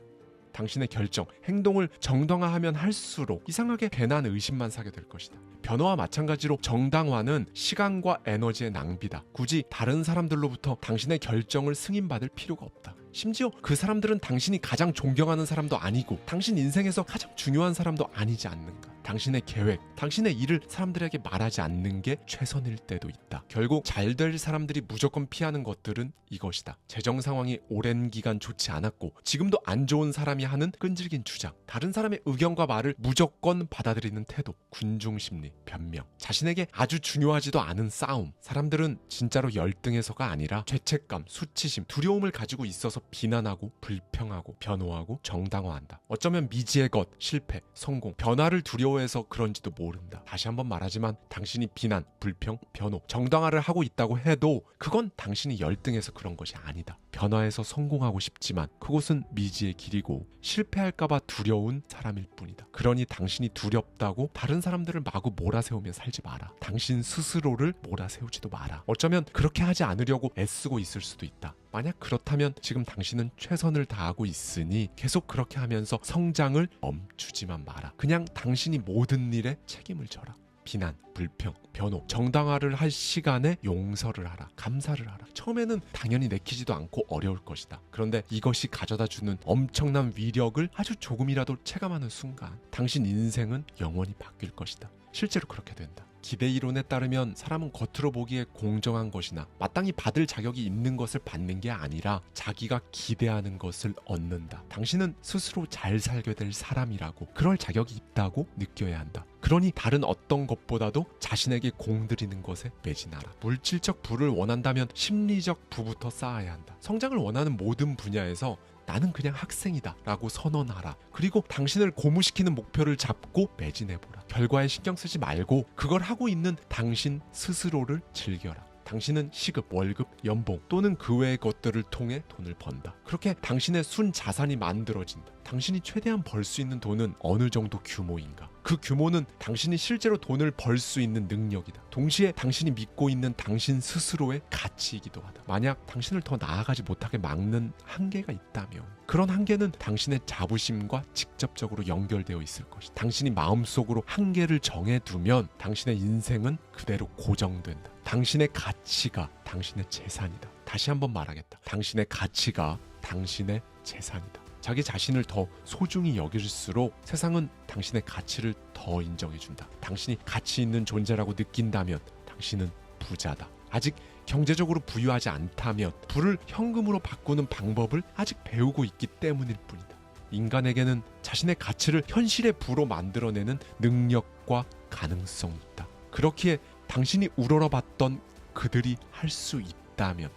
당신의 결정, 행동을 정당화하면 할수록 이상하게 괜한 의심만 사게 될 것이다. 변호와 마찬가지로 정당화는 시간과 에너지의 낭비다. 굳이 다른 사람들로부터 당신의 결정을 승인받을 필요가 없다. 심지어 그 사람들은 당신이 가장 존경하는 사람도 아니고 당신 인생에서 가장 중요한 사람도 아니지 않는가. 당신의 계획, 당신의 일을 사람들에게 말하지 않는 게 최선일 때도 있다. 결국 잘 될 사람들이 무조건 피하는 것들은 이것이다. 재정 상황이 오랜 기간 좋지 않았고 지금도 안 좋은 사람이 하는 끈질긴 주장, 다른 사람의 의견과 말을 무조건 받아들이는 태도, 군중 심리, 변명, 자신에게 아주 중요하지도 않은 싸움. 사람들은 진짜로 열등해서가 아니라 죄책감, 수치심, 두려움을 가지고 있어서 비난하고 불평하고 변호하고 정당화한다. 어쩌면 미지의 것, 실패, 성공, 변화를 두려워해서 그런지도 모른다. 다시 한번 말하지만 당신이 비난, 불평, 변호, 정당화를 하고 있다고 해도 그건 당신이 열등해서 그런 것이 아니다. 변화에서 성공하고 싶지만 그곳은 미지의 길이고 실패할까봐 두려운 사람일 뿐이다. 그러니 당신이 두렵다고 다른 사람들을 마구 몰아세우며 살지 마라. 당신 스스로를 몰아세우지도 마라. 어쩌면 그렇게 하지 않으려고 애쓰고 있을 수도 있다. 만약 그렇다면 지금 당신은 최선을 다하고 있으니 계속 그렇게 하면서 성장을 멈추지만 마라. 그냥 당신이 모든 일에 책임을 져라. 비난, 불평, 변호, 정당화를 할 시간에 용서를 하라. 감사를 하라. 처음에는 당연히 내키지도 않고 어려울 것이다. 그런데 이것이 가져다주는 엄청난 위력을 아주 조금이라도 체감하는 순간 당신 인생은 영원히 바뀔 것이다. 실제로 그렇게 된다. 기대 이론에 따르면 사람은 겉으로 보기에 공정한 것이나 마땅히 받을 자격이 있는 것을 받는 게 아니라 자기가 기대하는 것을 얻는다. 당신은 스스로 잘 살게 될 사람이라고, 그럴 자격이 있다고 느껴야 한다. 그러니 다른 어떤 것보다도 자신에게 공들이는 것에 매진하라. 물질적 부를 원한다면 심리적 부부터 쌓아야 한다. 성장을 원하는 모든 분야에서 나는 그냥 학생이다 라고 선언하라. 그리고 당신을 고무시키는 목표를 잡고 매진해보라. 결과에 신경 쓰지 말고 그걸 하고 있는 당신 스스로를 즐겨라. 당신은 시급, 월급, 연봉 또는 그 외의 것들을 통해 돈을 번다. 그렇게 당신의 순 자산이 만들어진다. 당신이 최대한 벌 수 있는 돈은 어느 정도 규모인가? 그 규모는 당신이 실제로 돈을 벌 수 있는 능력이다. 동시에 당신이 믿고 있는 당신 스스로의 가치이기도 하다. 만약 당신을 더 나아가지 못하게 막는 한계가 있다면 그런 한계는 당신의 자부심과 직접적으로 연결되어 있을 것이다. 당신이 마음속으로 한계를 정해두면 당신의 인생은 그대로 고정된다. 당신의 가치가 당신의 재산이다. 다시 한번 말하겠다. 당신의 가치가 당신의 재산이다. 자기 자신을 더 소중히 여길수록 세상은 당신의 가치를 더 인정해준다. 당신이 가치 있는 존재라고 느낀다면 당신은 부자다. 아직 경제적으로 부유하지 않다면 부를 현금으로 바꾸는 방법을 아직 배우고 있기 때문일 뿐이다. 인간에게는 자신의 가치를 현실의 부로 만들어내는 능력과 가능성이 있다. 그렇기에 당신이 우러러봤던 그들이 할 수 있다면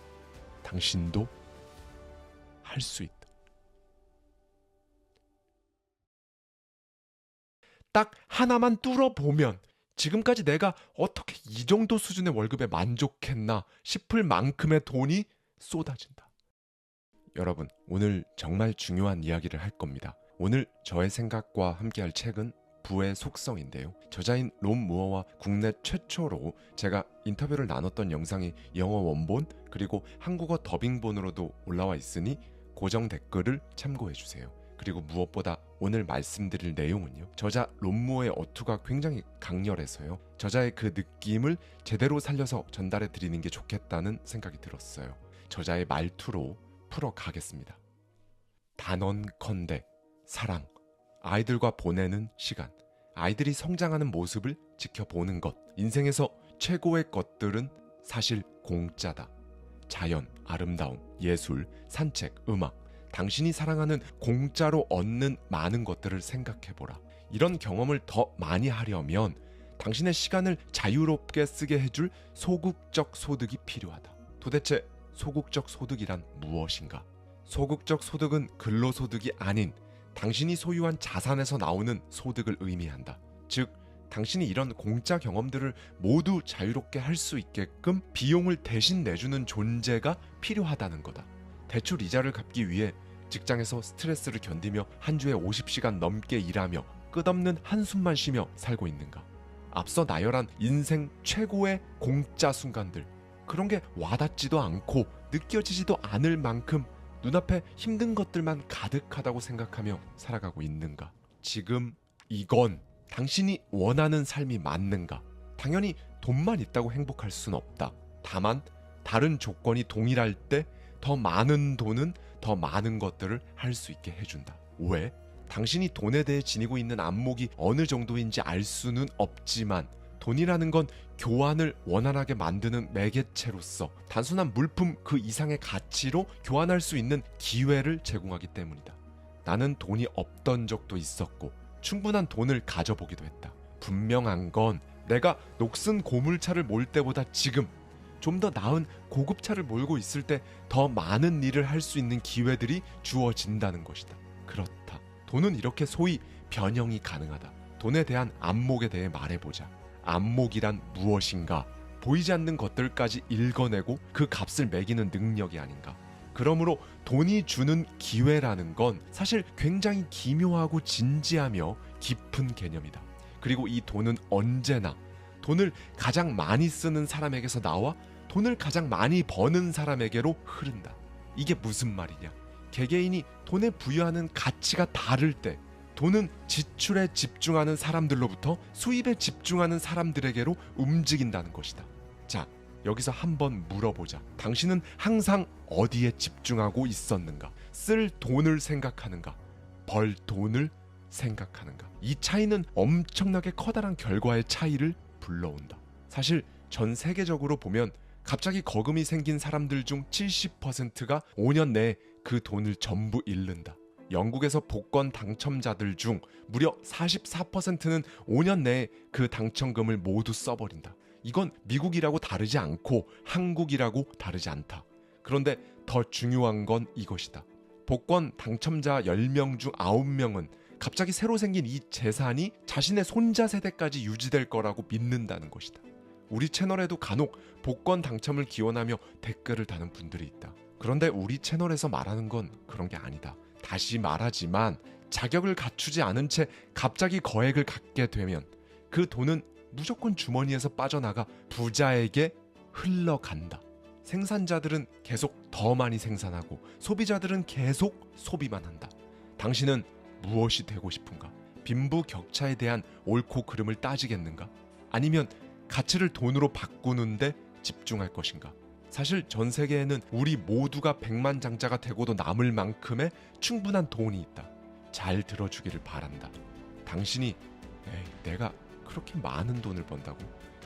당신도 할 수 있다. 딱 하나만 뚫어보면 지금까지 내가 어떻게 이 정도 수준의 월급에 만족했나 싶을 만큼의 돈이 쏟아진다. 여러분, 오늘 정말 중요한 이야기를 할 겁니다. 오늘 저의 생각과 함께할 책은 부의 속성인데요. 저자인 론 무어와 국내 최초로 제가 인터뷰를 나눴던 영상이 영어 원본 그리고 한국어 더빙본으로도 올라와 있으니 고정 댓글을 참고해주세요. 그리고 무엇보다 오늘 말씀드릴 내용은요, 저자 론 무어의 어투가 굉장히 강렬해서요, 저자의 그 느낌을 제대로 살려서 전달해 드리는 게 좋겠다는 생각이 들었어요. 저자의 말투로 풀어가겠습니다. 단언컨대 사랑, 아이들과 보내는 시간, 아이들이 성장하는 모습을 지켜보는 것, 인생에서 최고의 것들은 사실 공짜다. 자연, 아름다움, 예술, 산책, 음악, 당신이 사랑하는 공짜로 얻는 많은 것들을 생각해보라. 이런 경험을 더 많이 하려면 당신의 시간을 자유롭게 쓰게 해줄 소극적 소득이 필요하다. 도대체 소극적 소득이란 무엇인가? 소극적 소득은 근로소득이 아닌 당신이 소유한 자산에서 나오는 소득을 의미한다. 즉, 당신이 이런 공짜 경험들을 모두 자유롭게 할 수 있게끔 비용을 대신 내주는 존재가 필요하다는 거다. 대출 이자를 갚기 위해 직장에서 스트레스를 견디며 한 주에 50시간 넘게 일하며 끝없는 한숨만 쉬며 살고 있는가? 앞서 나열한 인생 최고의 공짜 순간들, 그런 게 와닿지도 않고 느껴지지도 않을 만큼 눈앞에 힘든 것들만 가득하다고 생각하며 살아가고 있는가? 지금 이건 당신이 원하는 삶이 맞는가? 당연히 돈만 있다고 행복할 순 없다. 다만 다른 조건이 동일할 때 더 많은 돈은 더 많은 것들을 할 수 있게 해준다. 왜? 당신이 돈에 대해 지니고 있는 안목이 어느 정도인지 알 수는 없지만 돈이라는 건 교환을 원활하게 만드는 매개체로서 단순한 물품 그 이상의 가치로 교환할 수 있는 기회를 제공하기 때문이다. 나는 돈이 없던 적도 있었고 충분한 돈을 가져보기도 했다. 분명한 건 내가 녹슨 고물차를 몰 때보다 지금 좀 더 나은 고급차를 몰고 있을 때 더 많은 일을 할 수 있는 기회들이 주어진다는 것이다. 그렇다. 돈은 이렇게 소위 변형이 가능하다. 돈에 대한 안목에 대해 말해보자. 안목이란 무엇인가? 보이지 않는 것들까지 읽어내고 그 값을 매기는 능력이 아닌가? 그러므로 돈이 주는 기회라는 건 사실 굉장히 기묘하고 진지하며 깊은 개념이다. 그리고 이 돈은 언제나 돈을 가장 많이 쓰는 사람에게서 나와 돈을 가장 많이 버는 사람에게로 흐른다. 이게 무슨 말이냐? 개개인이 돈에 부여하는 가치가 다를 때 돈은 지출에 집중하는 사람들로부터 수입에 집중하는 사람들에게로 움직인다는 것이다. 자, 여기서 한번 물어보자. 당신은 항상 어디에 집중하고 있었는가? 쓸 돈을 생각하는가? 벌 돈을 생각하는가? 이 차이는 엄청나게 커다란 결과의 차이를 불러온다. 사실 전 세계적으로 보면 갑자기 거금이 생긴 사람들 중 70%가 5년 내에 그 돈을 전부 잃는다. 영국에서 복권 당첨자들 중 무려 44%는 5년 내에 그 당첨금을 모두 써버린다. 이건 미국이라고 다르지 않고 한국이라고 다르지 않다. 그런데 더 중요한 건 이것이다. 복권 당첨자 10명 중 9명은 갑자기 새로 생긴 이 재산이 자신의 손자 세대까지 유지될 거라고 믿는다는 것이다. 우리 채널에도 간혹 복권 당첨을 기원하며 댓글을 다는 분들이 있다. 그런데 우리 채널에서 말하는 건 그런 게 아니다. 다시 말하지만 자격을 갖추지 않은 채 갑자기 거액을 갖게 되면 그 돈은 무조건 주머니에서 빠져나가 부자에게 흘러간다. 생산자들은 계속 더 많이 생산하고 소비자들은 계속 소비만 한다. 당신은 무엇이 되고 싶은가? 빈부격차에 대한 옳고 그름을 따지겠는가? 아니면 가치를 돈으로 바꾸는데 집중할 것인가? 사실 전 세계에는 우리 모두가 백만장자가 되고도 남을 만큼의 충분한 돈이 있다. 잘 들어주기를 바란다. 당신이 내가 그렇게 많은 돈을 번다고?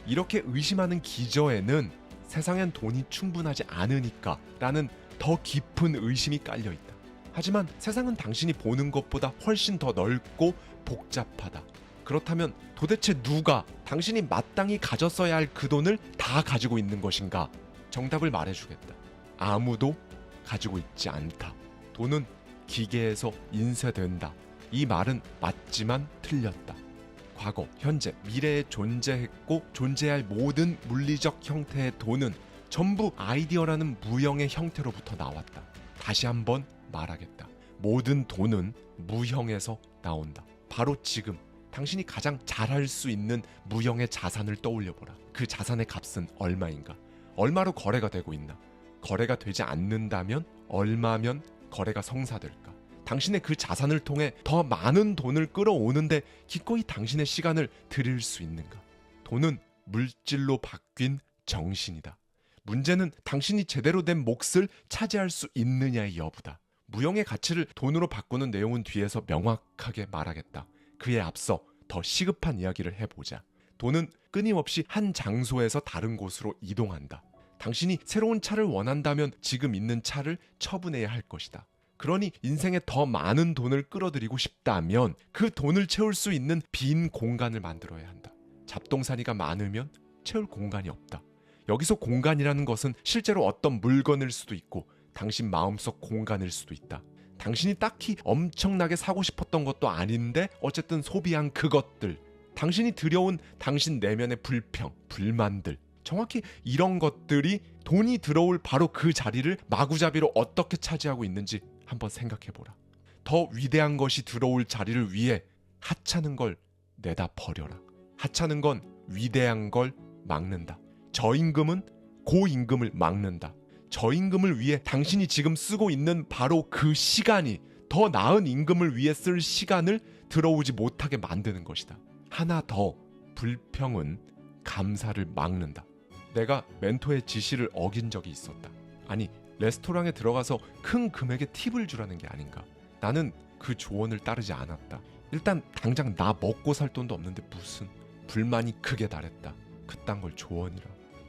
이렇게 의심하는 기저에는 세상엔 돈이 충분하지 않으니까 라는 더 깊은 의심이 깔려있다. 하지만 세상은 당신이 보는 것보다 훨씬 더 넓고 복잡하다. 그렇다면 도대체 누가 당신이 마땅히 가졌어야 할 그 돈을 다 가지고 있는 것인가? 정답을 말해주겠다. 아무도 가지고 있지 않다. 돈은 기계에서 인쇄된다. 이 말은 맞지만 틀렸다. 과거, 현재, 미래에 존재했고 존재할 모든 물리적 형태의 돈은 전부 아이디어라는 무형의 형태로부터 나왔다. 다시 한번 말하겠다. 모든 돈은 무형에서 나온다. 바로 지금 당신이 가장 잘할 수 있는 무형의 자산을 떠올려보라. 그 자산의 값은 얼마인가? 얼마로 거래가 되고 있나? 거래가 되지 않는다면 얼마면 거래가 성사될까? 당신의 그 자산을 통해 더 많은 돈을 끌어오는데 기꺼이 당신의 시간을 들일 수 있는가? 돈은 물질로 바뀐 정신이다. 문제는 당신이 제대로 된 몫을 차지할 수 있느냐의 여부다. 무형의 가치를 돈으로 바꾸는 내용은 뒤에서 명확하게 말하겠다. 그에 앞서 더 시급한 이야기를 해보자. 돈은 끊임없이 한 장소에서 다른 곳으로 이동한다. 당신이 새로운 차를 원한다면 지금 있는 차를 처분해야 할 것이다. 그러니 인생에 더 많은 돈을 끌어들이고 싶다면 그 돈을 채울 수 있는 빈 공간을 만들어야 한다. 잡동사니가 많으면 채울 공간이 없다. 여기서 공간이라는 것은 실제로 어떤 물건일 수도 있고 당신 마음속 공간일 수도 있다. 당신이 딱히 엄청나게 사고 싶었던 것도 아닌데 어쨌든 소비한 그것들, 당신이 들여온 당신 내면의 불평, 불만들, 정확히 이런 것들이 돈이 들어올 바로 그 자리를 마구잡이로 어떻게 차지하고 있는지 한번 생각해보라. 더 위대한 것이 들어올 자리를 위해 하찮은 걸 내다 버려라. 하찮은 건 위대한 걸 막는다. 저임금은 고임금을 막는다. 저임금을 위해 당신이 지금 쓰고 있는 바로 그 시간이 더 나은 임금을 위해 쓸 시간을 들어오지 못하게 만드는 것이다. 하나 더, 불평은 감사를 막는다. 내가 멘토의 지시를 어긴 적이 있었다. 아니, 레스토랑에 들어가서 큰 금액의 팁을 주라는 게 아닌가. 나는 그 조언을 따르지 않았다. 일단 당장 나 먹고 살 돈도 없는데 무슨, 불만이 크게 달했다. 그딴 걸 조언이라.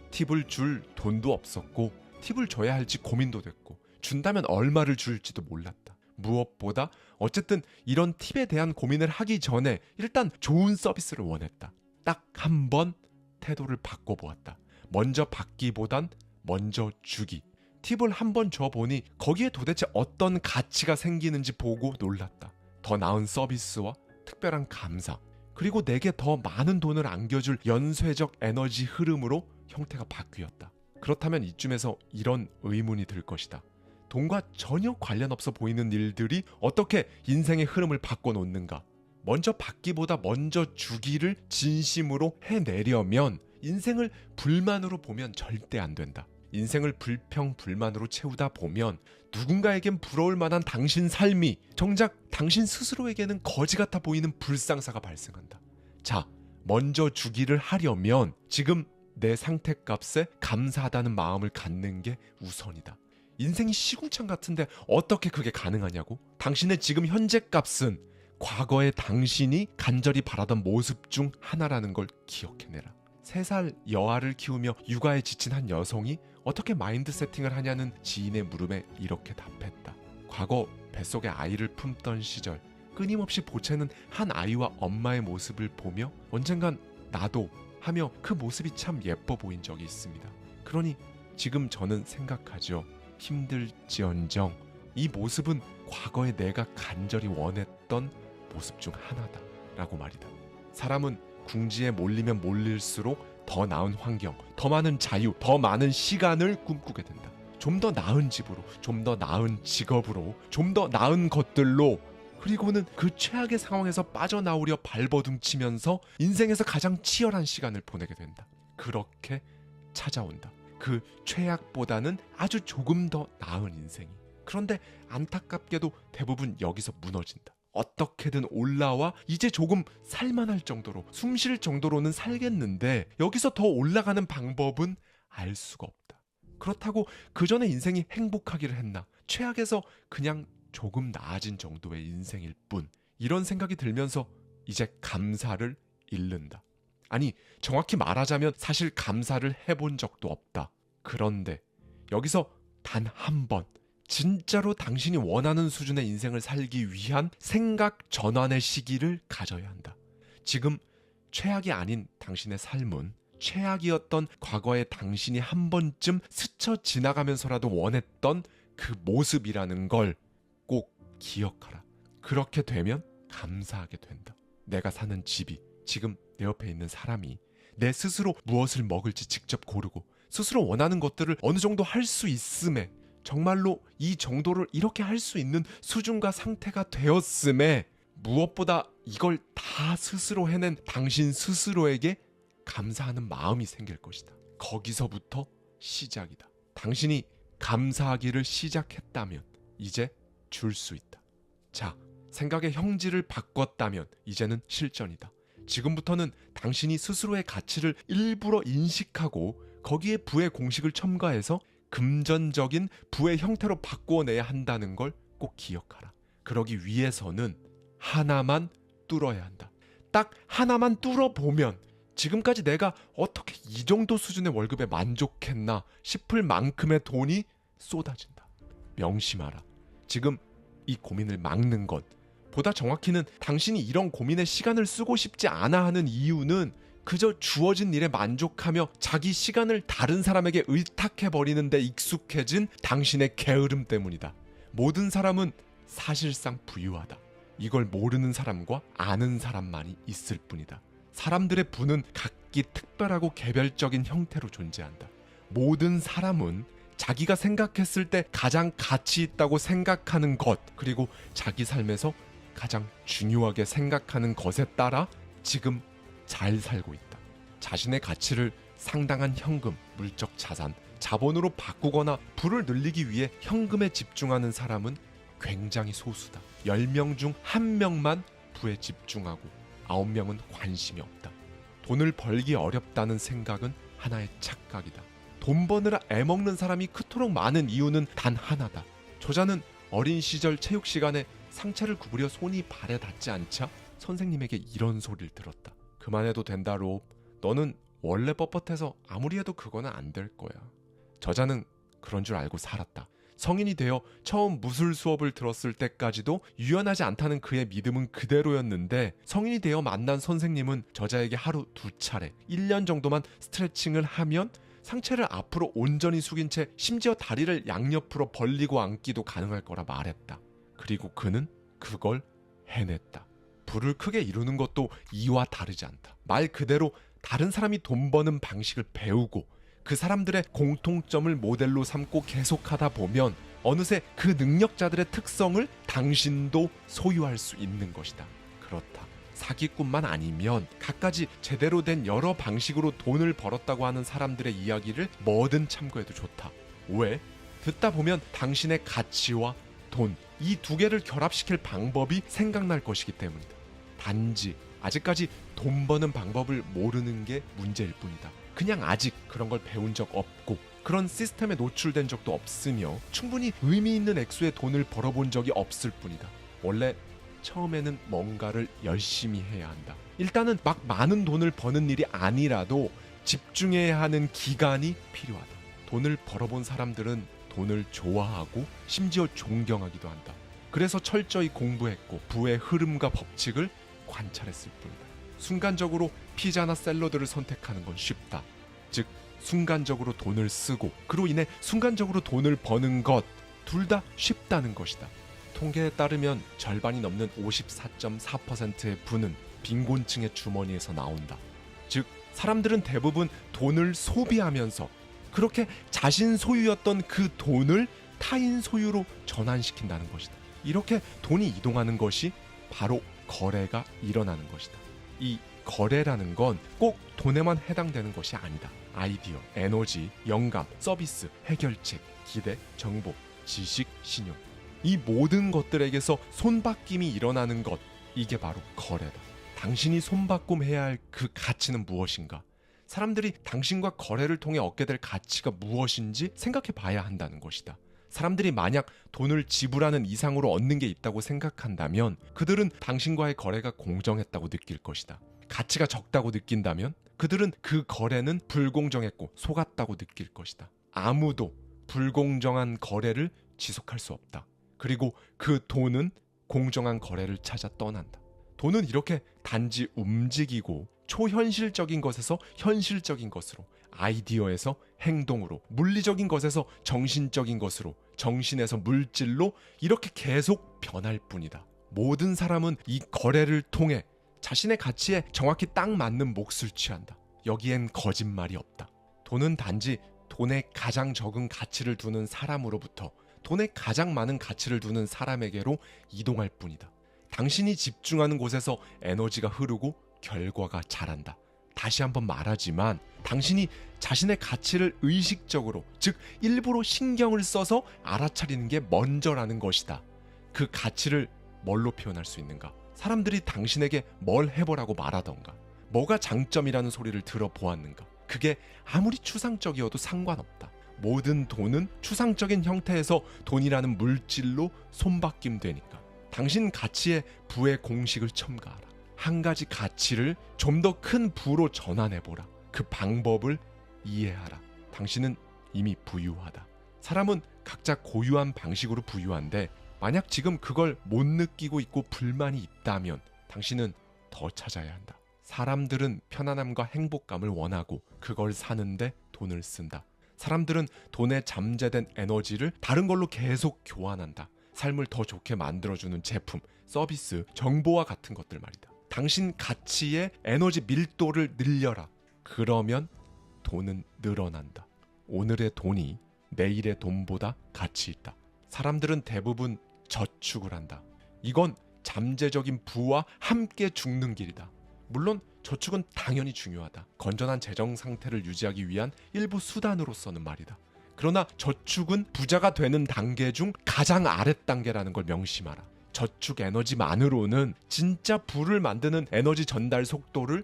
팁을 줄 돈도 없었고 팁을 줘야 할지 고민도 됐고 준다면 얼마를 줄지도 몰랐다. 무엇보다 어쨌든 이런 팁에 대한 고민을 하기 전에 일단 좋은 서비스를 원했다. 딱 한 번 태도를 바꿔보았다. 먼저 받기보단 먼저 주기. 팁을 한 번 줘보니 거기에 도대체 어떤 가치가 생기는지 보고 놀랐다. 더 나은 서비스와 특별한 감사, 그리고 내게 더 많은 돈을 안겨줄 연쇄적 에너지 흐름으로 형태가 바뀌었다. 그렇다면 이쯤에서 이런 의문이 들 것이다. 돈과 전혀 관련 없어 보이는 일들이 어떻게 인생의 흐름을 바꿔놓는가? 먼저 받기보다 먼저 주기를 진심으로 해내려면 인생을 불만으로 보면 절대 안 된다. 인생을 불평, 불만으로 채우다 보면 누군가에겐 부러울 만한 당신 삶이 정작 당신 스스로에게는 거지 같아 보이는 불상사가 발생한다. 자, 먼저 주기를 하려면 지금 내 상태값에 감사하다는 마음을 갖는 게 우선이다. 인생이 시궁창 같은데 어떻게 그게 가능하냐고? 당신의 지금 현재 값은 과거의 당신이 간절히 바라던 모습 중 하나라는 걸 기억해내라. 3살 여아를 키우며 육아에 지친 한 여성이 어떻게 마인드 세팅을 하냐는 지인의 물음에 이렇게 답했다. 과거 뱃속에 아이를 품던 시절 끊임없이 보채는 한 아이와 엄마의 모습을 보며 언젠간 나도 하며 그 모습이 참 예뻐 보인 적이 있습니다. 그러니 지금 저는 생각하죠. 힘들지언정 이 모습은 과거에 내가 간절히 원했던 모습 중 하나다 라고 말이다. 사람은 궁지에 몰리면 몰릴수록 더 나은 환경, 더 많은 자유, 더 많은 시간을 꿈꾸게 된다. 좀 더 나은 집으로, 좀 더 나은 직업으로, 좀 더 나은 것들로, 그리고는 그 최악의 상황에서 빠져나오려 발버둥치면서 인생에서 가장 치열한 시간을 보내게 된다. 그렇게 찾아온다. 그 최악보다는 아주 조금 더 나은 인생이. 그런데 안타깝게도 대부분 여기서 무너진다. 어떻게든 올라와 이제 조금 살만할 정도로, 숨 쉴 정도로는 살겠는데 여기서 더 올라가는 방법은 알 수가 없다. 그렇다고 그 전에 인생이 행복하기를 했나? 최악에서 그냥 조금 나아진 정도의 인생일 뿐. 이런 생각이 들면서 이제 감사를 잃는다. 아니, 정확히 말하자면 사실 감사를 해본 적도 없다. 그런데 여기서 단 한 번 진짜로 당신이 원하는 수준의 인생을 살기 위한 생각 전환의 시기를 가져야 한다. 지금 최악이 아닌 당신의 삶은 최악이었던 과거의 당신이 한 번쯤 스쳐 지나가면서라도 원했던 그 모습이라는 걸 꼭 기억하라. 그렇게 되면 감사하게 된다. 내가 사는 집이, 지금 내 옆에 있는 사람이, 내 스스로 무엇을 먹을지 직접 고르고 스스로 원하는 것들을 어느 정도 할 수 있음에, 정말로 이 정도를 이렇게 할 수 있는 수준과 상태가 되었음에, 무엇보다 이걸 다 스스로 해낸 당신 스스로에게 감사하는 마음이 생길 것이다. 거기서부터 시작이다. 당신이 감사하기를 시작했다면 이제 줄 수 있다. 자, 생각의 형질을 바꿨다면 이제는 실전이다. 지금부터는 당신이 스스로의 가치를 일부러 인식하고 거기에 부의 공식을 첨가해서 금전적인 부의 형태로 바꾸어내야 한다는 걸 꼭 기억하라. 그러기 위해서는 하나만 뚫어야 한다. 딱 하나만 뚫어보면 지금까지 내가 어떻게 이 정도 수준의 월급에 만족했나 싶을 만큼의 돈이 쏟아진다. 명심하라. 지금 이 고민을 막는 것, 보다 정확히는 당신이 이런 고민에 시간을 쓰고 싶지 않아 하는 이유는 그저 주어진 일에 만족하며 자기 시간을 다른 사람에게 의탁해버리는 데 익숙해진 당신의 게으름 때문이다. 모든 사람은 사실상 부유하다. 이걸 모르는 사람과 아는 사람만이 있을 뿐이다. 사람들의 부는 각기 특별하고 개별적인 형태로 존재한다. 모든 사람은 자기가 생각했을 때 가장 가치 있다고 생각하는 것, 그리고 자기 삶에서 가장 중요하게 생각하는 것에 따라 지금 잘 살고 있다. 자신의 가치를 상당한 현금, 물적 자산, 자본으로 바꾸거나 부를 늘리기 위해 현금에 집중하는 사람은 굉장히 소수다. 10명 중 1명만 부에 집중하고 9명은 관심이 없다. 돈을 벌기 어렵다는 생각은 하나의 착각이다. 돈 버느라 애먹는 사람이 그토록 많은 이유는 단 하나다. 저자는 어린 시절 체육 시간에 상체를 구부려 손이 발에 닿지 않자 선생님에게 이런 소리를 들었다. 그만해도 된다 롭. 너는 원래 뻣뻣해서 아무리 해도 그거는 안 될 거야. 저자는 그런 줄 알고 살았다. 성인이 되어 처음 무술 수업을 들었을 때까지도 유연하지 않다는 그의 믿음은 그대로였는데 성인이 되어 만난 선생님은 저자에게 하루 2차례 1년 정도만 스트레칭을 하면 상체를 앞으로 온전히 숙인 채 심지어 다리를 양옆으로 벌리고 앉기도 가능할 거라 말했다. 그리고 그는 그걸 해냈다. 부를 크게 이루는 것도 이와 다르지 않다. 말 그대로 다른 사람이 돈 버는 방식을 배우고 그 사람들의 공통점을 모델로 삼고 계속하다 보면 어느새 그 능력자들의 특성을 당신도 소유할 수 있는 것이다. 그렇다. 사기꾼만 아니면 갖가지 제대로 된 여러 방식으로 돈을 벌었다고 하는 사람들의 이야기를 뭐든 참고해도 좋다. 왜? 듣다 보면 당신의 가치와 돈, 이 두 개를 결합시킬 방법이 생각날 것이기 때문이다. 단지 아직까지 돈 버는 방법을 모르는 게 문제일 뿐이다. 그냥 아직 그런 걸 배운 적 없고 그런 시스템에 노출된 적도 없으며 충분히 의미 있는 액수의 돈을 벌어본 적이 없을 뿐이다. 원래 처음에는 뭔가를 열심히 해야 한다. 일단은 막 많은 돈을 버는 일이 아니라도 집중해야 하는 기간이 필요하다. 돈을 벌어본 사람들은 돈을 좋아하고 심지어 존경하기도 한다. 그래서 철저히 공부했고 부의 흐름과 법칙을 관찰했을 뿐이다. 순간적으로 피자나 샐러드를 선택하는 건 쉽다. 즉 순간적으로 돈을 쓰고 그로 인해 순간적으로 돈을 버는 것 둘 다 쉽다는 것이다. 통계에 따르면 절반이 넘는 54.4%의 부는 빈곤층의 주머니에서 나온다. 즉 사람들은 대부분 돈을 소비하면서 그렇게 자신 소유였던 그 돈을 타인 소유로 전환시킨다는 것이다. 이렇게 돈이 이동하는 것이 바로 거래가 일어나는 것이다. 이 거래라는 건 꼭 돈에만 해당되는 것이 아니다. 아이디어, 에너지, 영감, 서비스, 해결책, 기대, 정보, 지식, 신용 이 모든 것들에게서 손바뀜이 일어나는 것 이게 바로 거래다. 당신이 손바꿈해야 할 그 가치는 무엇인가? 사람들이 당신과 거래를 통해 얻게 될 가치가 무엇인지 생각해 봐야 한다는 것이다. 사람들이 만약 돈을 지불하는 이상으로 얻는 게 있다고 생각한다면 그들은 당신과의 거래가 공정했다고 느낄 것이다. 가치가 적다고 느낀다면 그들은 그 거래는 불공정했고 속았다고 느낄 것이다. 아무도 불공정한 거래를 지속할 수 없다. 그리고 그 돈은 공정한 거래를 찾아 떠난다. 돈은 이렇게 단지 움직이고 초현실적인 것에서 현실적인 것으로, 아이디어에서 행동으로, 물리적인 것에서 정신적인 것으로, 정신에서 물질로 이렇게 계속 변할 뿐이다. 모든 사람은 이 거래를 통해 자신의 가치에 정확히 딱 맞는 몫을 취한다. 여기엔 거짓말이 없다. 돈은 단지 돈에 가장 적은 가치를 두는 사람으로부터 돈에 가장 많은 가치를 두는 사람에게로 이동할 뿐이다. 당신이 집중하는 곳에서 에너지가 흐르고 결과가 자란다. 다시 한번 말하지만 당신이 자신의 가치를 의식적으로, 즉 일부러 신경을 써서 알아차리는 게 먼저라는 것이다. 그 가치를 뭘로 표현할 수 있는가? 사람들이 당신에게 뭘 해보라고 말하던가, 뭐가 장점이라는 소리를 들어보았는가? 그게 아무리 추상적이어도 상관없다. 모든 돈은 추상적인 형태에서 돈이라는 물질로 손바뀜되니까 당신 가치의 부의 공식을 첨가하라. 한 가지 가치를 좀 더 큰 부로 전환해보라. 그 방법을 이해하라. 당신은 이미 부유하다. 사람은 각자 고유한 방식으로 부유한데 만약 지금 그걸 못 느끼고 있고 불만이 있다면 당신은 더 찾아야 한다. 사람들은 편안함과 행복감을 원하고 그걸 사는데 돈을 쓴다. 사람들은 돈에 잠재된 에너지를 다른 걸로 계속 교환한다. 삶을 더 좋게 만들어주는 제품, 서비스, 정보와 같은 것들 말이다. 당신 가치의 에너지 밀도를 늘려라. 그러면 돈은 늘어난다. 오늘의 돈이 내일의 돈보다 가치 있다. 사람들은 대부분 저축을 한다. 이건 잠재적인 부와 함께 죽는 길이다. 물론 저축은 당연히 중요하다. 건전한 재정 상태를 유지하기 위한 일부 수단으로서는 말이다. 그러나 저축은 부자가 되는 단계 중 가장 아랫 단계라는 걸 명심하라. 저축 에너지만으로는 진짜 부를 만드는 에너지 전달 속도를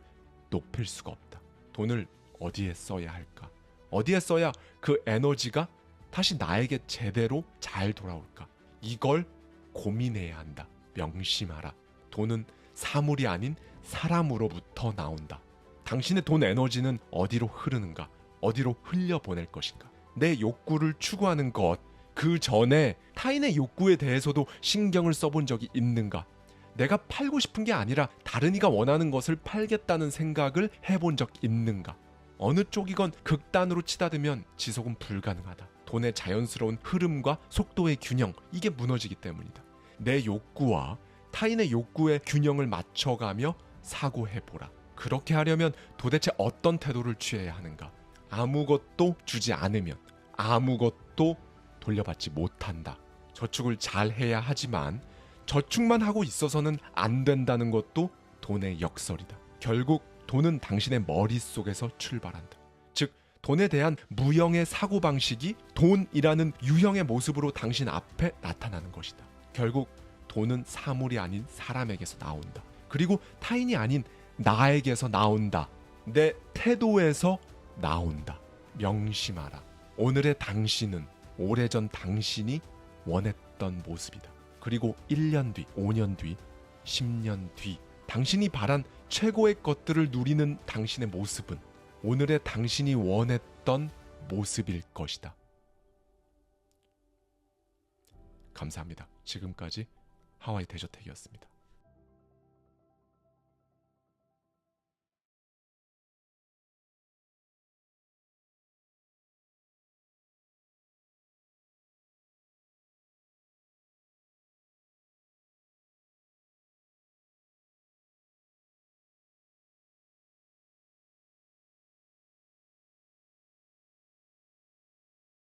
높일 수가 없다. 돈을 어디에 써야 할까? 어디에 써야 그 에너지가 다시 나에게 제대로 잘 돌아올까? 이걸 고민해야 한다. 명심하라. 돈은 사물이 아닌 사람으로부터 나온다. 당신의 돈 에너지는 어디로 흐르는가? 어디로 흘려보낼 것인가? 내 욕구를 추구하는 것, 그 전에 타인의 욕구에 대해서도 신경을 써본 적이 있는가? 내가 팔고 싶은 게 아니라 다른 이가 원하는 것을 팔겠다는 생각을 해본 적 있는가? 어느 쪽이건 극단으로 치닫으면 지속은 불가능하다. 돈의 자연스러운 흐름과 속도의 균형, 이게 무너지기 때문이다. 내 욕구와 타인의 욕구의 균형을 맞춰가며 사고해보라. 그렇게 하려면 도대체 어떤 태도를 취해야 하는가? 아무것도 주지 않으면 아무것도 돌려받지 못한다. 저축을 잘 해야 하지만 저축만 하고 있어서는 안 된다는 것도 돈의 역설이다. 결국 돈은 당신의 머릿속에서 출발한다. 즉, 돈에 대한 무형의 사고방식이 돈이라는 유형의 모습으로 당신 앞에 나타나는 것이다. 결국 돈은 사물이 아닌 사람에게서 나온다. 그리고 타인이 아닌 나에게서 나온다. 내 태도에서 나온다. 명심하라. 오늘의 당신은 오래전 당신이 원했던 모습이다. 그리고 1년 뒤, 5년 뒤, 10년 뒤 당신이 바란 최고의 것들을 누리는 당신의 모습은 오늘의 당신이 원했던 모습일 것이다. 감사합니다. 지금까지 하와이 대저택이었습니다.